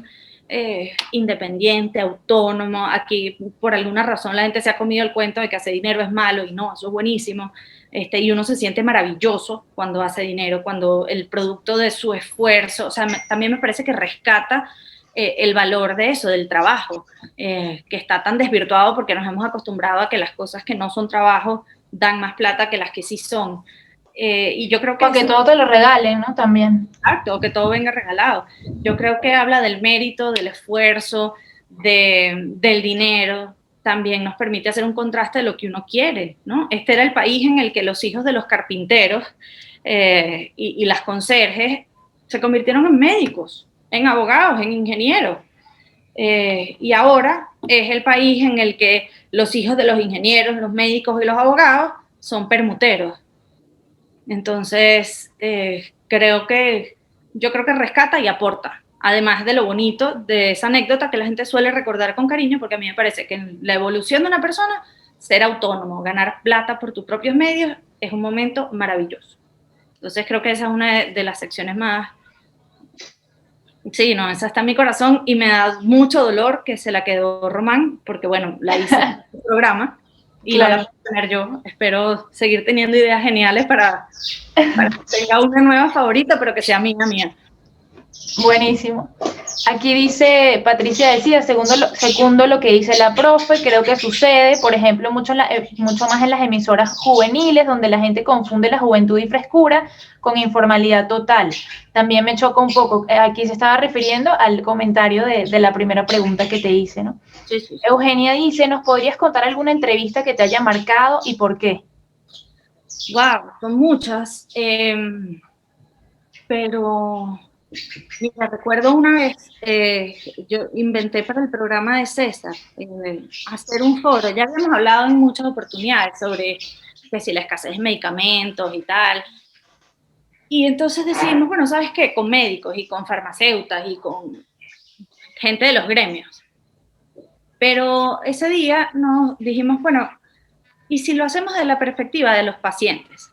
independiente, autónomo. Aquí por alguna razón la gente se ha comido el cuento de que hacer dinero es malo, y no, eso es buenísimo. Y uno se siente maravilloso cuando hace dinero, cuando el producto de su esfuerzo, o sea, también me parece que rescata el valor de eso, del trabajo, que está tan desvirtuado porque nos hemos acostumbrado a que las cosas que no son trabajo dan más plata que las que sí son. Y yo creo que... O que todo te lo regalen, ¿no? También. Exacto, que todo venga regalado. Yo creo que habla del mérito, del esfuerzo, del dinero. También nos permite hacer un contraste de lo que uno quiere, ¿no? Este era el país en el que los hijos de los carpinteros y las conserjes se convirtieron en médicos, en abogados, en ingenieros. Y ahora es el país en el que los hijos de los ingenieros, los médicos y los abogados son permuteros. Entonces, yo creo que rescata y aporta, además de lo bonito de esa anécdota que la gente suele recordar con cariño, porque a mí me parece que en la evolución de una persona, ser autónomo, ganar plata por tus propios medios, es un momento maravilloso. Entonces creo que esa es una de las secciones más... Sí, no, esa está en mi corazón y me da mucho dolor que se la quedó Román, porque bueno, la hice en el programa y claro, la voy a tener yo. Espero seguir teniendo ideas geniales para que tenga una nueva favorita, pero que sea mía. Buenísimo. Aquí dice, Patricia decía, segundo lo que dice la profe, creo que sucede, por ejemplo, mucho más en las emisoras juveniles, donde la gente confunde la juventud y frescura con informalidad total. También me choca un poco, aquí se estaba refiriendo al comentario de la primera pregunta que te hice, ¿no? Sí, sí. Eugenia dice, ¿nos podrías contar alguna entrevista que te haya marcado y por qué? Wow, son muchas, pero mira, recuerdo una vez, yo inventé para el programa de César hacer un foro. Ya habíamos hablado en muchas oportunidades sobre que si la escasez de medicamentos y tal. Y entonces decidimos, bueno, ¿sabes qué? Con médicos y con farmacéuticas y con gente de los gremios. Pero ese día nos dijimos, bueno, ¿y si lo hacemos de la perspectiva de los pacientes?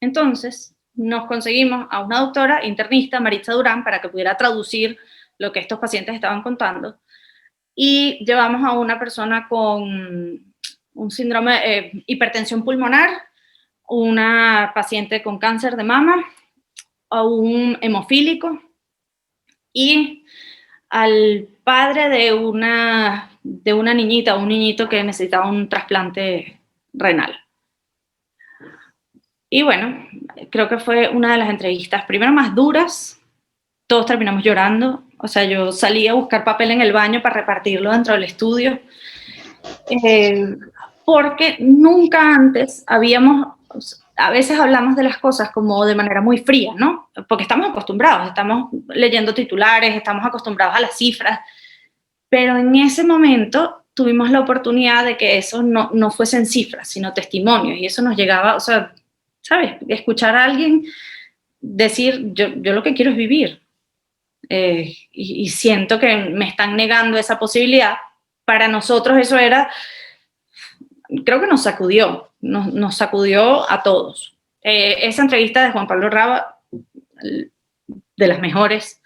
Entonces nos conseguimos a una doctora internista, Maritza Durán, para que pudiera traducir lo que estos pacientes estaban contando, y llevamos a una persona con un síndrome de hipertensión pulmonar, una paciente con cáncer de mama, a un hemofílico y al padre de una niñita, un niñito que necesitaba un trasplante renal. Y bueno, creo que fue una de las entrevistas, primero más duras, todos terminamos llorando, o sea, yo salí a buscar papel en el baño para repartirlo dentro del estudio, porque nunca antes a veces hablamos de las cosas como de manera muy fría, ¿no? Porque estamos acostumbrados, estamos leyendo titulares, estamos acostumbrados a las cifras, pero en ese momento tuvimos la oportunidad de que eso no fuesen cifras, sino testimonios, y eso nos llegaba, o sea, ¿sabes? Escuchar a alguien decir, yo lo que quiero es vivir, y siento que me están negando esa posibilidad. Para nosotros eso era, creo que nos sacudió a todos. Esa entrevista de Juan Pablo Raba, de las mejores.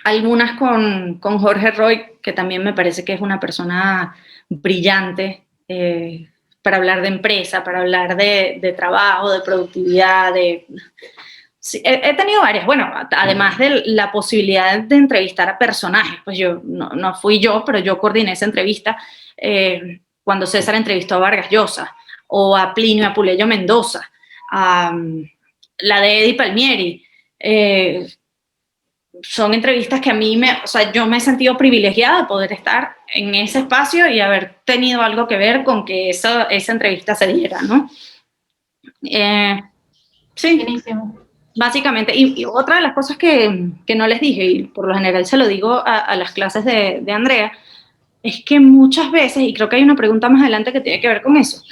Algunas con Jorge Roy, que también me parece que es una persona brillante, para hablar de empresa, para hablar de trabajo, de productividad, Sí, he tenido varias, bueno, además de la posibilidad de entrevistar a personajes, pues yo, no fui yo, pero yo coordiné esa entrevista cuando César entrevistó a Vargas Llosa, o a Plinio Apuleyo Mendoza, a la de Eddie Palmieri. Son entrevistas que a mí o sea, yo me he sentido privilegiada de poder estar en ese espacio y haber tenido algo que ver con que esa entrevista se diera, ¿no? Sí. Buenísimo. Básicamente, y otra de las cosas que no les dije, y por lo general se lo digo a las clases de Andrea, es que muchas veces, y creo que hay una pregunta más adelante que tiene que ver con eso,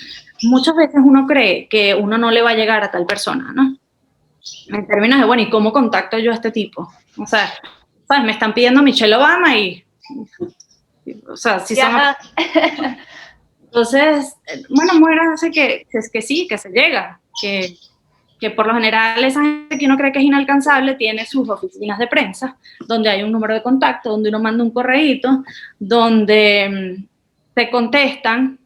muchas veces uno cree que uno no le va a llegar a tal persona, ¿no? En términos de, bueno, ¿y cómo contacto yo a este tipo? O sea, ¿sabes? Me están pidiendo Michelle Obama o sea, si son... Entonces, bueno, Moira hace que sí, que se llega, que por lo general esa gente que uno cree que es inalcanzable tiene sus oficinas de prensa, donde hay un número de contacto, donde uno manda un correíto, donde te contestan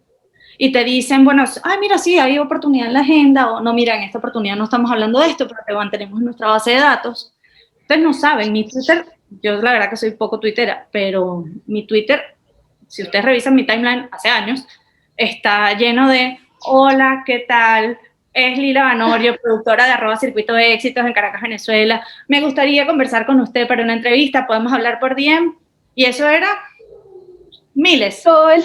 y te dicen, bueno, ay, mira, sí, hay oportunidad en la agenda, o no, mira, en esta oportunidad no estamos hablando de esto, pero te mantenemos en nuestra base de datos. Ustedes no saben, mi Twitter, yo la verdad que soy poco tuitera, pero mi Twitter, si ustedes revisan mi timeline hace años, está lleno de, hola, ¿qué tal? Es Lila Vanorio, productora de @Circuito de Éxitos en Caracas, Venezuela. Me gustaría conversar con usted para una entrevista, podemos hablar por DM. Y eso era miles. Sol.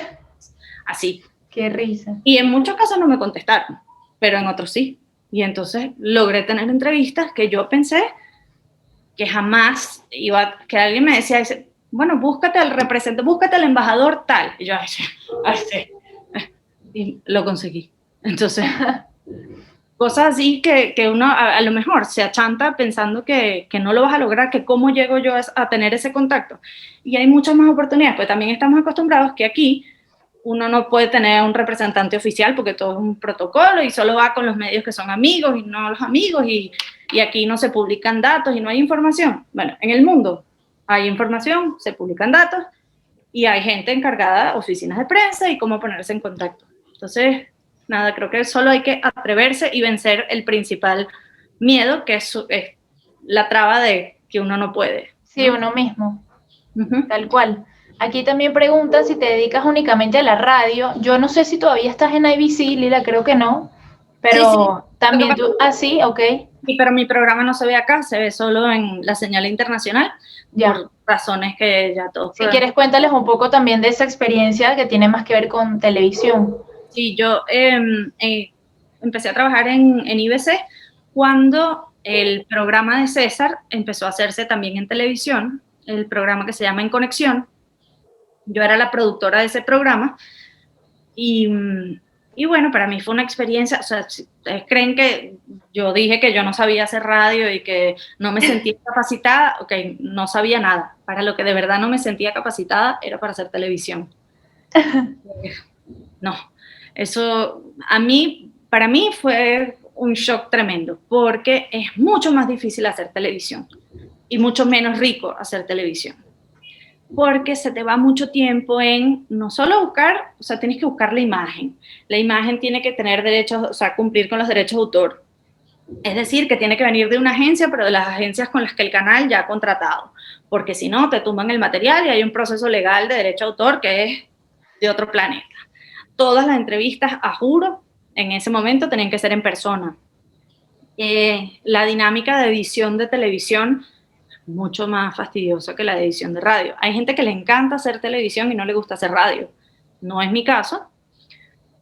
Así. Qué risa. Y en muchos casos no me contestaron, pero en otros sí. Y entonces logré tener entrevistas que yo pensé que jamás que alguien me decía, bueno, búscate al representante, búscate al embajador tal. Y yo, y lo conseguí. Entonces... cosas así que uno a lo mejor se achanta pensando que no lo vas a lograr, que cómo llego yo a tener ese contacto. Y hay muchas más oportunidades, pues también estamos acostumbrados que aquí uno no puede tener un representante oficial porque todo es un protocolo y solo va con los medios que son amigos y no los amigos, y aquí no se publican datos y no hay información. Bueno, en el mundo hay información, se publican datos y hay gente encargada, oficinas de prensa y cómo ponerse en contacto. Entonces... nada, creo que solo hay que atreverse y vencer el principal miedo, que es la traba de que uno no puede. Sí, uno mismo, Ujú. tal cual. Aquí también preguntan si te dedicas únicamente a la radio. Yo no sé si todavía estás en IBC, Lila, creo que no, Sí, sí. pero también Lo que tú, sí, ok, Sí, pero mi programa no se ve acá, se ve solo en la señal internacional, ya. por razones que ya todos Si quieres, cuéntales un poco también de esa experiencia que tiene más que ver con televisión. Sí, yo empecé a trabajar en IBC cuando el programa de César empezó a hacerse también en televisión, el programa que se llama En Conexión. Yo era la productora de ese programa y, y bueno, para mí fue una experiencia, o sea, si ustedes creen que yo dije que yo no sabía hacer radio y que no me sentía capacitada, ok, no sabía nada. Para lo que de verdad no me sentía capacitada era para hacer televisión. No, eso para mí fue un shock tremendo, porque es mucho más difícil hacer televisión y mucho menos rico hacer televisión, porque se te va mucho tiempo en no solo buscar, o sea, tienes que buscar la imagen tiene que tener derechos, o sea, cumplir con los derechos de autor, es decir, que tiene que venir de una agencia, pero de las agencias con las que el canal ya ha contratado, porque si no, te tumban el material y hay un proceso legal de derecho de autor que es de otro planeta. Todas las entrevistas, a juro, en ese momento tenían que ser en persona. La dinámica de edición de televisión mucho más fastidiosa que la de edición de radio. Hay gente que le encanta hacer televisión y no le gusta hacer radio. No es mi caso,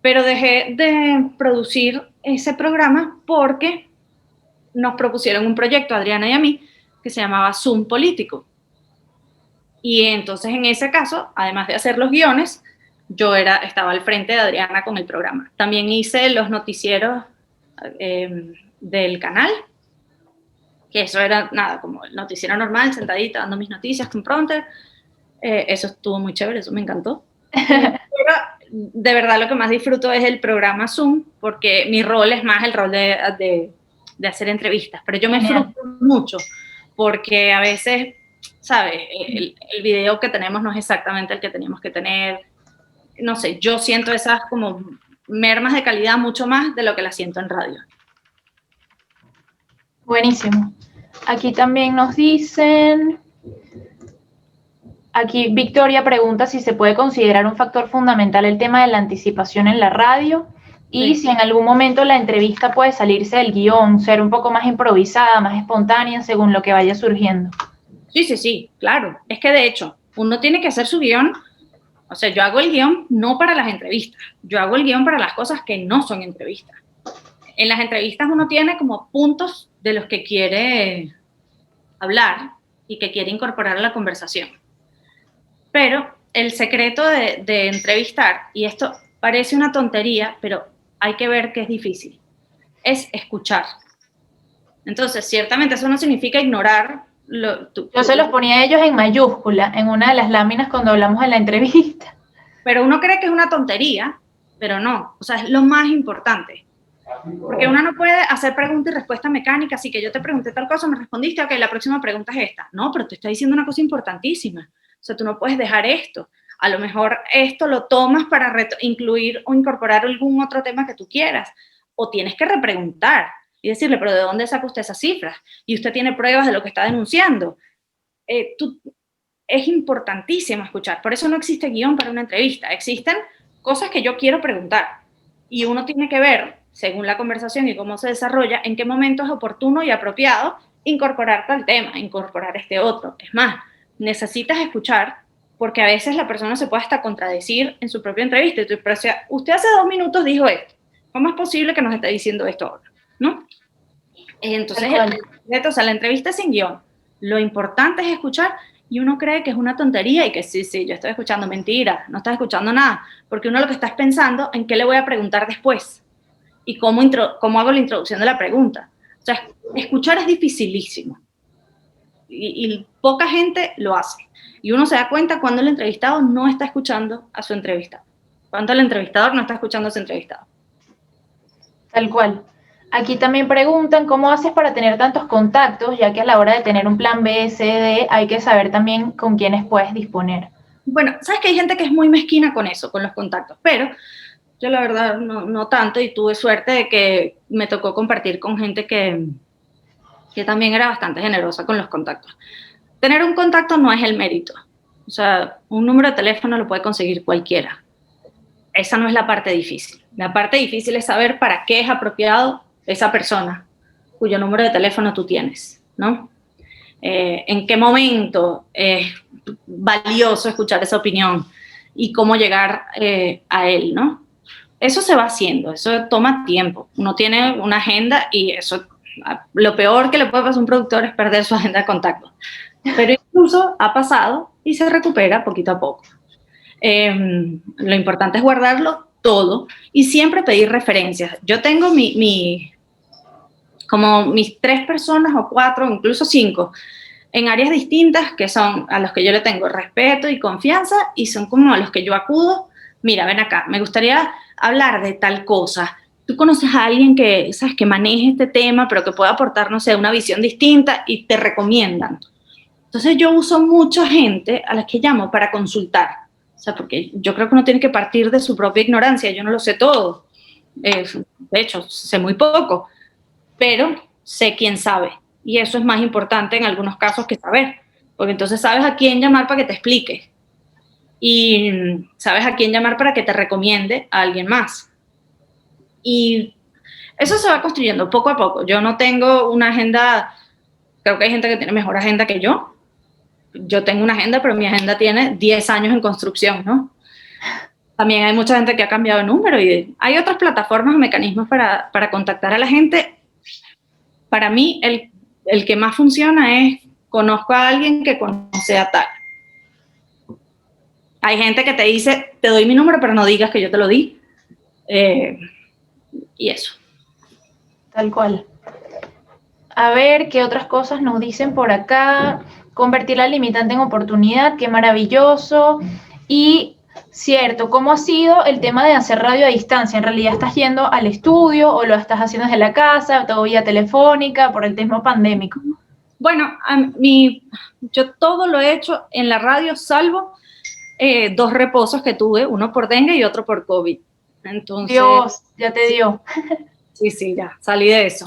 pero dejé de producir ese programa porque nos propusieron un proyecto, Adriana y a mí, que se llamaba Zoom Político. Y entonces en ese caso, además de hacer los guiones, yo estaba al frente de Adriana con el programa. También hice los noticieros del canal, que eso era nada, como el noticiero normal, sentadita, dando mis noticias con prompter. Eso estuvo muy chévere, eso me encantó. Pero de verdad lo que más disfruto es el programa Zoom, porque mi rol es más el rol de hacer entrevistas, pero yo me frustro mucho, porque a veces, ¿sabes? El video que tenemos no es exactamente el que teníamos que tener. No sé, yo siento esas como mermas de calidad mucho más de lo que las siento en radio. Buenísimo. Aquí también nos dicen, aquí Victoria pregunta si se puede considerar un factor fundamental el tema de la anticipación en la radio y si en algún momento la entrevista puede salirse del guión, ser un poco más improvisada, más espontánea según lo que vaya surgiendo. Sí, claro. Es que de hecho, uno tiene que hacer su guión. O sea, yo hago el guión no para las entrevistas, yo hago el guión para las cosas que no son entrevistas. En las entrevistas uno tiene como puntos de los que quiere hablar y que quiere incorporar a la conversación. Pero el secreto de entrevistar, y esto parece una tontería, pero hay que ver que es difícil, es escuchar. Entonces, ciertamente eso no significa ignorar. Yo se los ponía a ellos en mayúscula en una de las láminas cuando hablamos en la entrevista. Pero uno cree que es una tontería, pero no, o sea, es lo más importante. Porque uno no puede hacer pregunta y respuesta mecánica, así que yo te pregunté tal cosa, me respondiste, ok, la próxima pregunta es esta. No, pero te estoy diciendo una cosa importantísima. O sea, tú no puedes dejar esto. A lo mejor esto lo tomas para incluir o incorporar algún otro tema que tú quieras. O tienes que repreguntar y decirle, pero ¿de dónde saca usted esas cifras? Y usted tiene pruebas de lo que está denunciando. Es importantísimo escuchar. Por eso no existe guión para una entrevista. Existen cosas que yo quiero preguntar. Y uno tiene que ver, según la conversación y cómo se desarrolla, en qué momento es oportuno y apropiado incorporar tal tema, incorporar este otro. Es más, necesitas escuchar porque a veces la persona se puede hasta contradecir en su propia entrevista. Y tú, pero, o sea, usted hace 2 minutos dijo esto. ¿Cómo es posible que nos esté diciendo esto ahora? ¿No? Entonces, la entrevista es sin guión. Lo importante es escuchar y uno cree que es una tontería y que sí, yo estoy escuchando. Mentira, no estás escuchando nada, porque uno lo que está es pensando en qué le voy a preguntar después y cómo hago la introducción de la pregunta. O sea, escuchar es dificilísimo y poca gente lo hace. Y uno se da cuenta cuando el entrevistado no está escuchando a su entrevistado, cuando el entrevistador no está escuchando a su entrevistado. Tal cual. Aquí también preguntan cómo haces para tener tantos contactos, ya que a la hora de tener un plan B, C, D, hay que saber también con quiénes puedes disponer. Bueno, sabes que hay gente que es muy mezquina con eso, con los contactos, pero yo la verdad no tanto y tuve suerte de que me tocó compartir con gente que que también era bastante generosa con los contactos. Tener un contacto no es el mérito. O sea, un número de teléfono lo puede conseguir cualquiera. Esa no es la parte difícil. La parte difícil es saber para qué es apropiado esa persona cuyo número de teléfono tú tienes, ¿no? En qué momento es valioso escuchar esa opinión y cómo llegar a él, ¿no? Eso se va haciendo, eso toma tiempo. Uno tiene una agenda y eso, lo peor que le puede pasar a un productor es perder su agenda de contactos. Pero incluso ha pasado y se recupera poquito a poco. Lo importante es guardarlo todo y siempre pedir referencias. Yo tengo como mis 3 personas o 4, incluso 5, en áreas distintas que son a los que yo le tengo respeto y confianza y son como a los que yo acudo. Mira, ven acá, me gustaría hablar de tal cosa. Tú conoces a alguien que, sabes, que maneje este tema, pero que pueda aportar, no sé, una visión distinta y te recomiendan. Entonces yo uso mucha gente a la que llamo para consultar. O sea, porque yo creo que uno tiene que partir de su propia ignorancia. Yo no lo sé todo. De hecho, sé muy poco. Pero sé quién sabe. Y eso es más importante en algunos casos que saber. Porque entonces sabes a quién llamar para que te explique. Y sabes a quién llamar para que te recomiende a alguien más. Y eso se va construyendo poco a poco. Yo no tengo una agenda, creo que hay gente que tiene mejor agenda que yo. Yo tengo una agenda, pero mi agenda tiene 10 años en construcción, ¿no? También hay mucha gente que ha cambiado de número y hay otras plataformas o mecanismos para contactar a la gente. Para mí, el que más funciona es conozco a alguien que conoce a tal. Hay gente que te dice, te doy mi número, pero no digas que yo te lo di. Y eso. Tal cual. A ver, ¿qué otras cosas nos dicen por acá? Convertir la limitante en oportunidad, qué maravilloso. Y cierto, ¿cómo ha sido el tema de hacer radio a distancia? ¿En realidad estás yendo al estudio o lo estás haciendo desde la casa, todo vía telefónica, por el tema pandémico? Bueno, yo todo lo he hecho en la radio, salvo 2 reposos que tuve, uno por dengue y otro por COVID. Entonces, Dios, ya te dio. Sí, ya, salí de eso.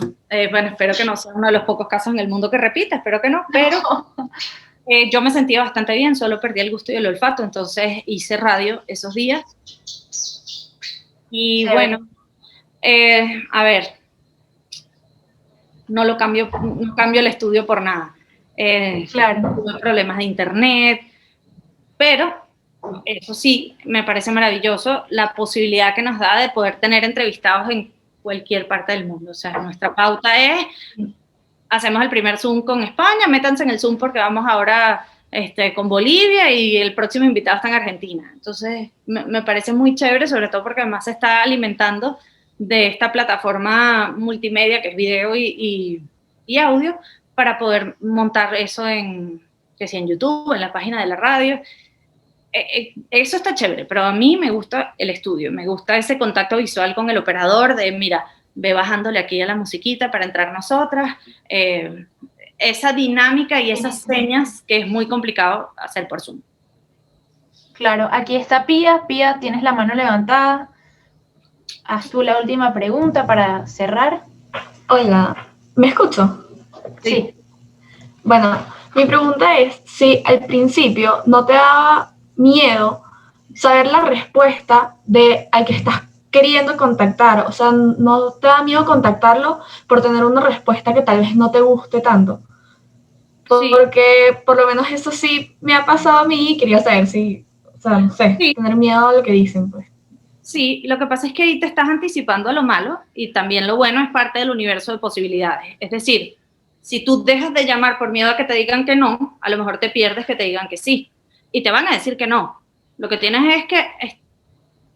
Bueno, espero que no sea uno de los pocos casos en el mundo que repita, espero que no, pero yo me sentía bastante bien, solo perdí el gusto y el olfato, entonces hice radio esos días. Y sí, bueno, a ver, no cambio el estudio por nada. Claro. Tuve problemas de internet, pero eso sí, me parece maravilloso la posibilidad que nos da de poder tener entrevistados en cualquier parte del mundo. O sea, nuestra pauta es, hacemos el primer Zoom con España, métanse en el Zoom porque vamos ahora con Bolivia y el próximo invitado está en Argentina. Entonces, me parece muy chévere, sobre todo porque además se está alimentando de esta plataforma multimedia que es video y audio para poder montar eso que sea en YouTube, en la página de la radio. Eso está chévere, pero a mí me gusta el estudio, me gusta ese contacto visual con el operador de, mira, ve bajándole aquí a la musiquita para entrar nosotras, esa dinámica y esas señas que es muy complicado hacer por Zoom. Claro, aquí está Pía. Pía, tienes la mano levantada. Haz tú la última pregunta para cerrar. Hola, ¿me escucho? Sí. Bueno, mi pregunta es si al principio no te daba miedo saber la respuesta al que estás queriendo contactar, o sea, no te da miedo contactarlo por tener una respuesta que tal vez no te guste tanto. Sí. Porque por lo menos eso sí me ha pasado a mí y quería saber si, o sea, no sé, sí, tener miedo a lo que dicen, pues. Sí, lo que pasa es que ahí te estás anticipando a lo malo y también lo bueno es parte del universo de posibilidades. Es decir, si tú dejas de llamar por miedo a que te digan que no, a lo mejor te pierdes que te digan que sí. Y te van a decir que no. Lo que tienes es que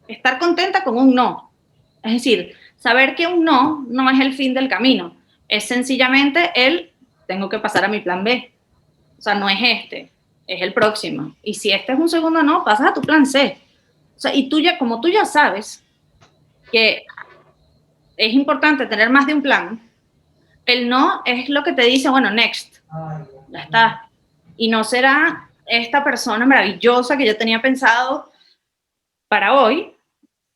estar contenta con un no. Es decir, saber que un no no es el fin del camino. Es sencillamente tengo que pasar a mi plan B. O sea, no es es el próximo. Y si este es un segundo no, pasas a tu plan C. O sea, y como tú ya sabes que es importante tener más de un plan, el no es lo que te dice, bueno, next. Ya está. Y no será esta persona maravillosa que yo tenía pensado para hoy,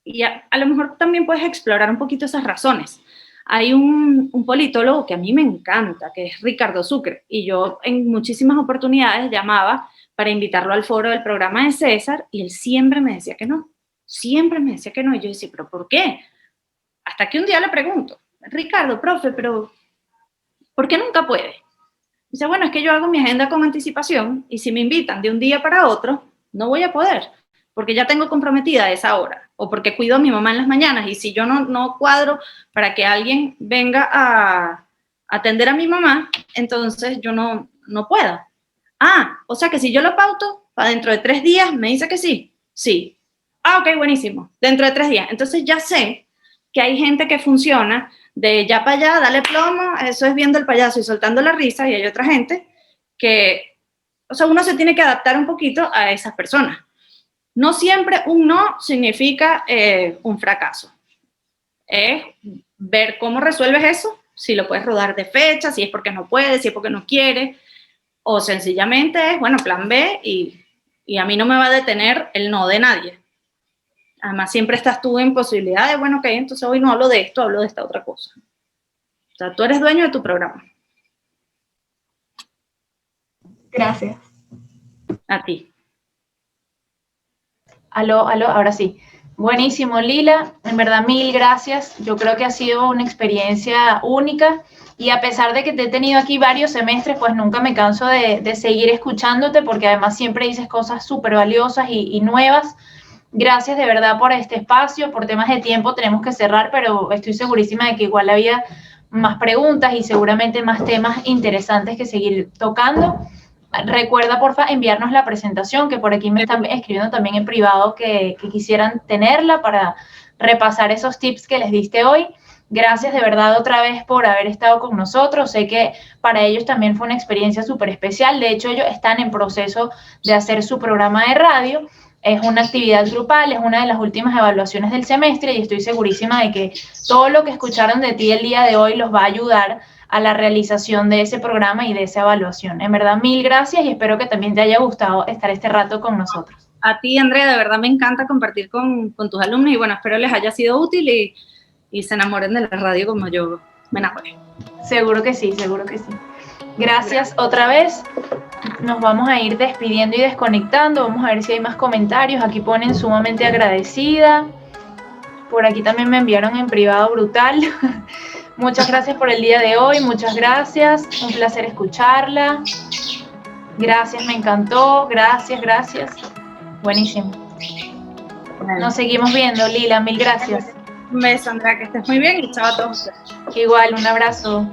y a lo mejor también puedes explorar un poquito esas razones. Hay un politólogo que a mí me encanta, que es Ricardo Sucre, y yo en muchísimas oportunidades llamaba para invitarlo al foro del programa de César, y él siempre me decía que no, y yo decía, ¿pero por qué? Hasta que un día le pregunto, Ricardo, profe, pero ¿por qué nunca puede? Dice, bueno, es que yo hago mi agenda con anticipación, y si me invitan de un día para otro, no voy a poder, porque ya tengo comprometida esa hora, o porque cuido a mi mamá en las mañanas, y si yo no cuadro para que alguien venga a atender a mi mamá, entonces yo no puedo. Ah, o sea que si yo lo pauto, para dentro de 3 días, ¿me dice que sí? Sí. Ah, ok, buenísimo, dentro de 3 días. Entonces ya sé que hay gente que funciona de ya para allá, dale plomo, eso es viendo el payaso y soltando la risa, y hay otra gente que, o sea, uno se tiene que adaptar un poquito a esas personas. No siempre un no significa un fracaso. Es ver cómo resuelves eso, si lo puedes rodar de fecha, si es porque no puedes, si es porque no quieres, o sencillamente es, bueno, plan B, y a mí no me va a detener el no de nadie. Además, siempre estás tú en posibilidad de, bueno, ok, entonces hoy no hablo de esto, hablo de esta otra cosa. O sea, tú eres dueño de tu programa. Gracias. A ti. Aló, ahora sí. Buenísimo, Lila. En verdad, mil gracias. Yo creo que ha sido una experiencia única, y a pesar de que te he tenido aquí varios semestres, pues nunca me canso de seguir escuchándote, porque además siempre dices cosas súper valiosas y nuevas. Gracias de verdad por este espacio. Por temas de tiempo tenemos que cerrar, pero estoy segurísima de que igual había más preguntas y seguramente más temas interesantes que seguir tocando. Recuerda, porfa, enviarnos la presentación, que por aquí me están escribiendo también en privado que quisieran tenerla para repasar esos tips que les diste hoy. Gracias de verdad otra vez por haber estado con nosotros. Sé que para ellos también fue una experiencia súper especial. De hecho, ellos están en proceso de hacer su programa de radio. Es una actividad grupal, es una de las últimas evaluaciones del semestre, y estoy segurísima de que todo lo que escucharon de ti el día de hoy los va a ayudar a la realización de ese programa y de esa evaluación. En verdad, mil gracias, y espero que también te haya gustado estar este rato con nosotros. A ti, Andrea, de verdad me encanta compartir con tus alumnos, y bueno, espero les haya sido útil y se enamoren de la radio como yo me enamoré. Seguro que sí, seguro que sí. Gracias otra vez. Nos vamos a ir despidiendo y desconectando. Vamos a ver si hay más comentarios. Aquí ponen sumamente agradecida. Por aquí también me enviaron en privado brutal. Muchas gracias por el día de hoy. Muchas gracias. Un placer escucharla. Gracias, me encantó. Gracias. Buenísimo. Nos seguimos viendo, Lila. Mil gracias. Un beso, Andrea, que estés muy bien, y chao a todos. Igual, un abrazo.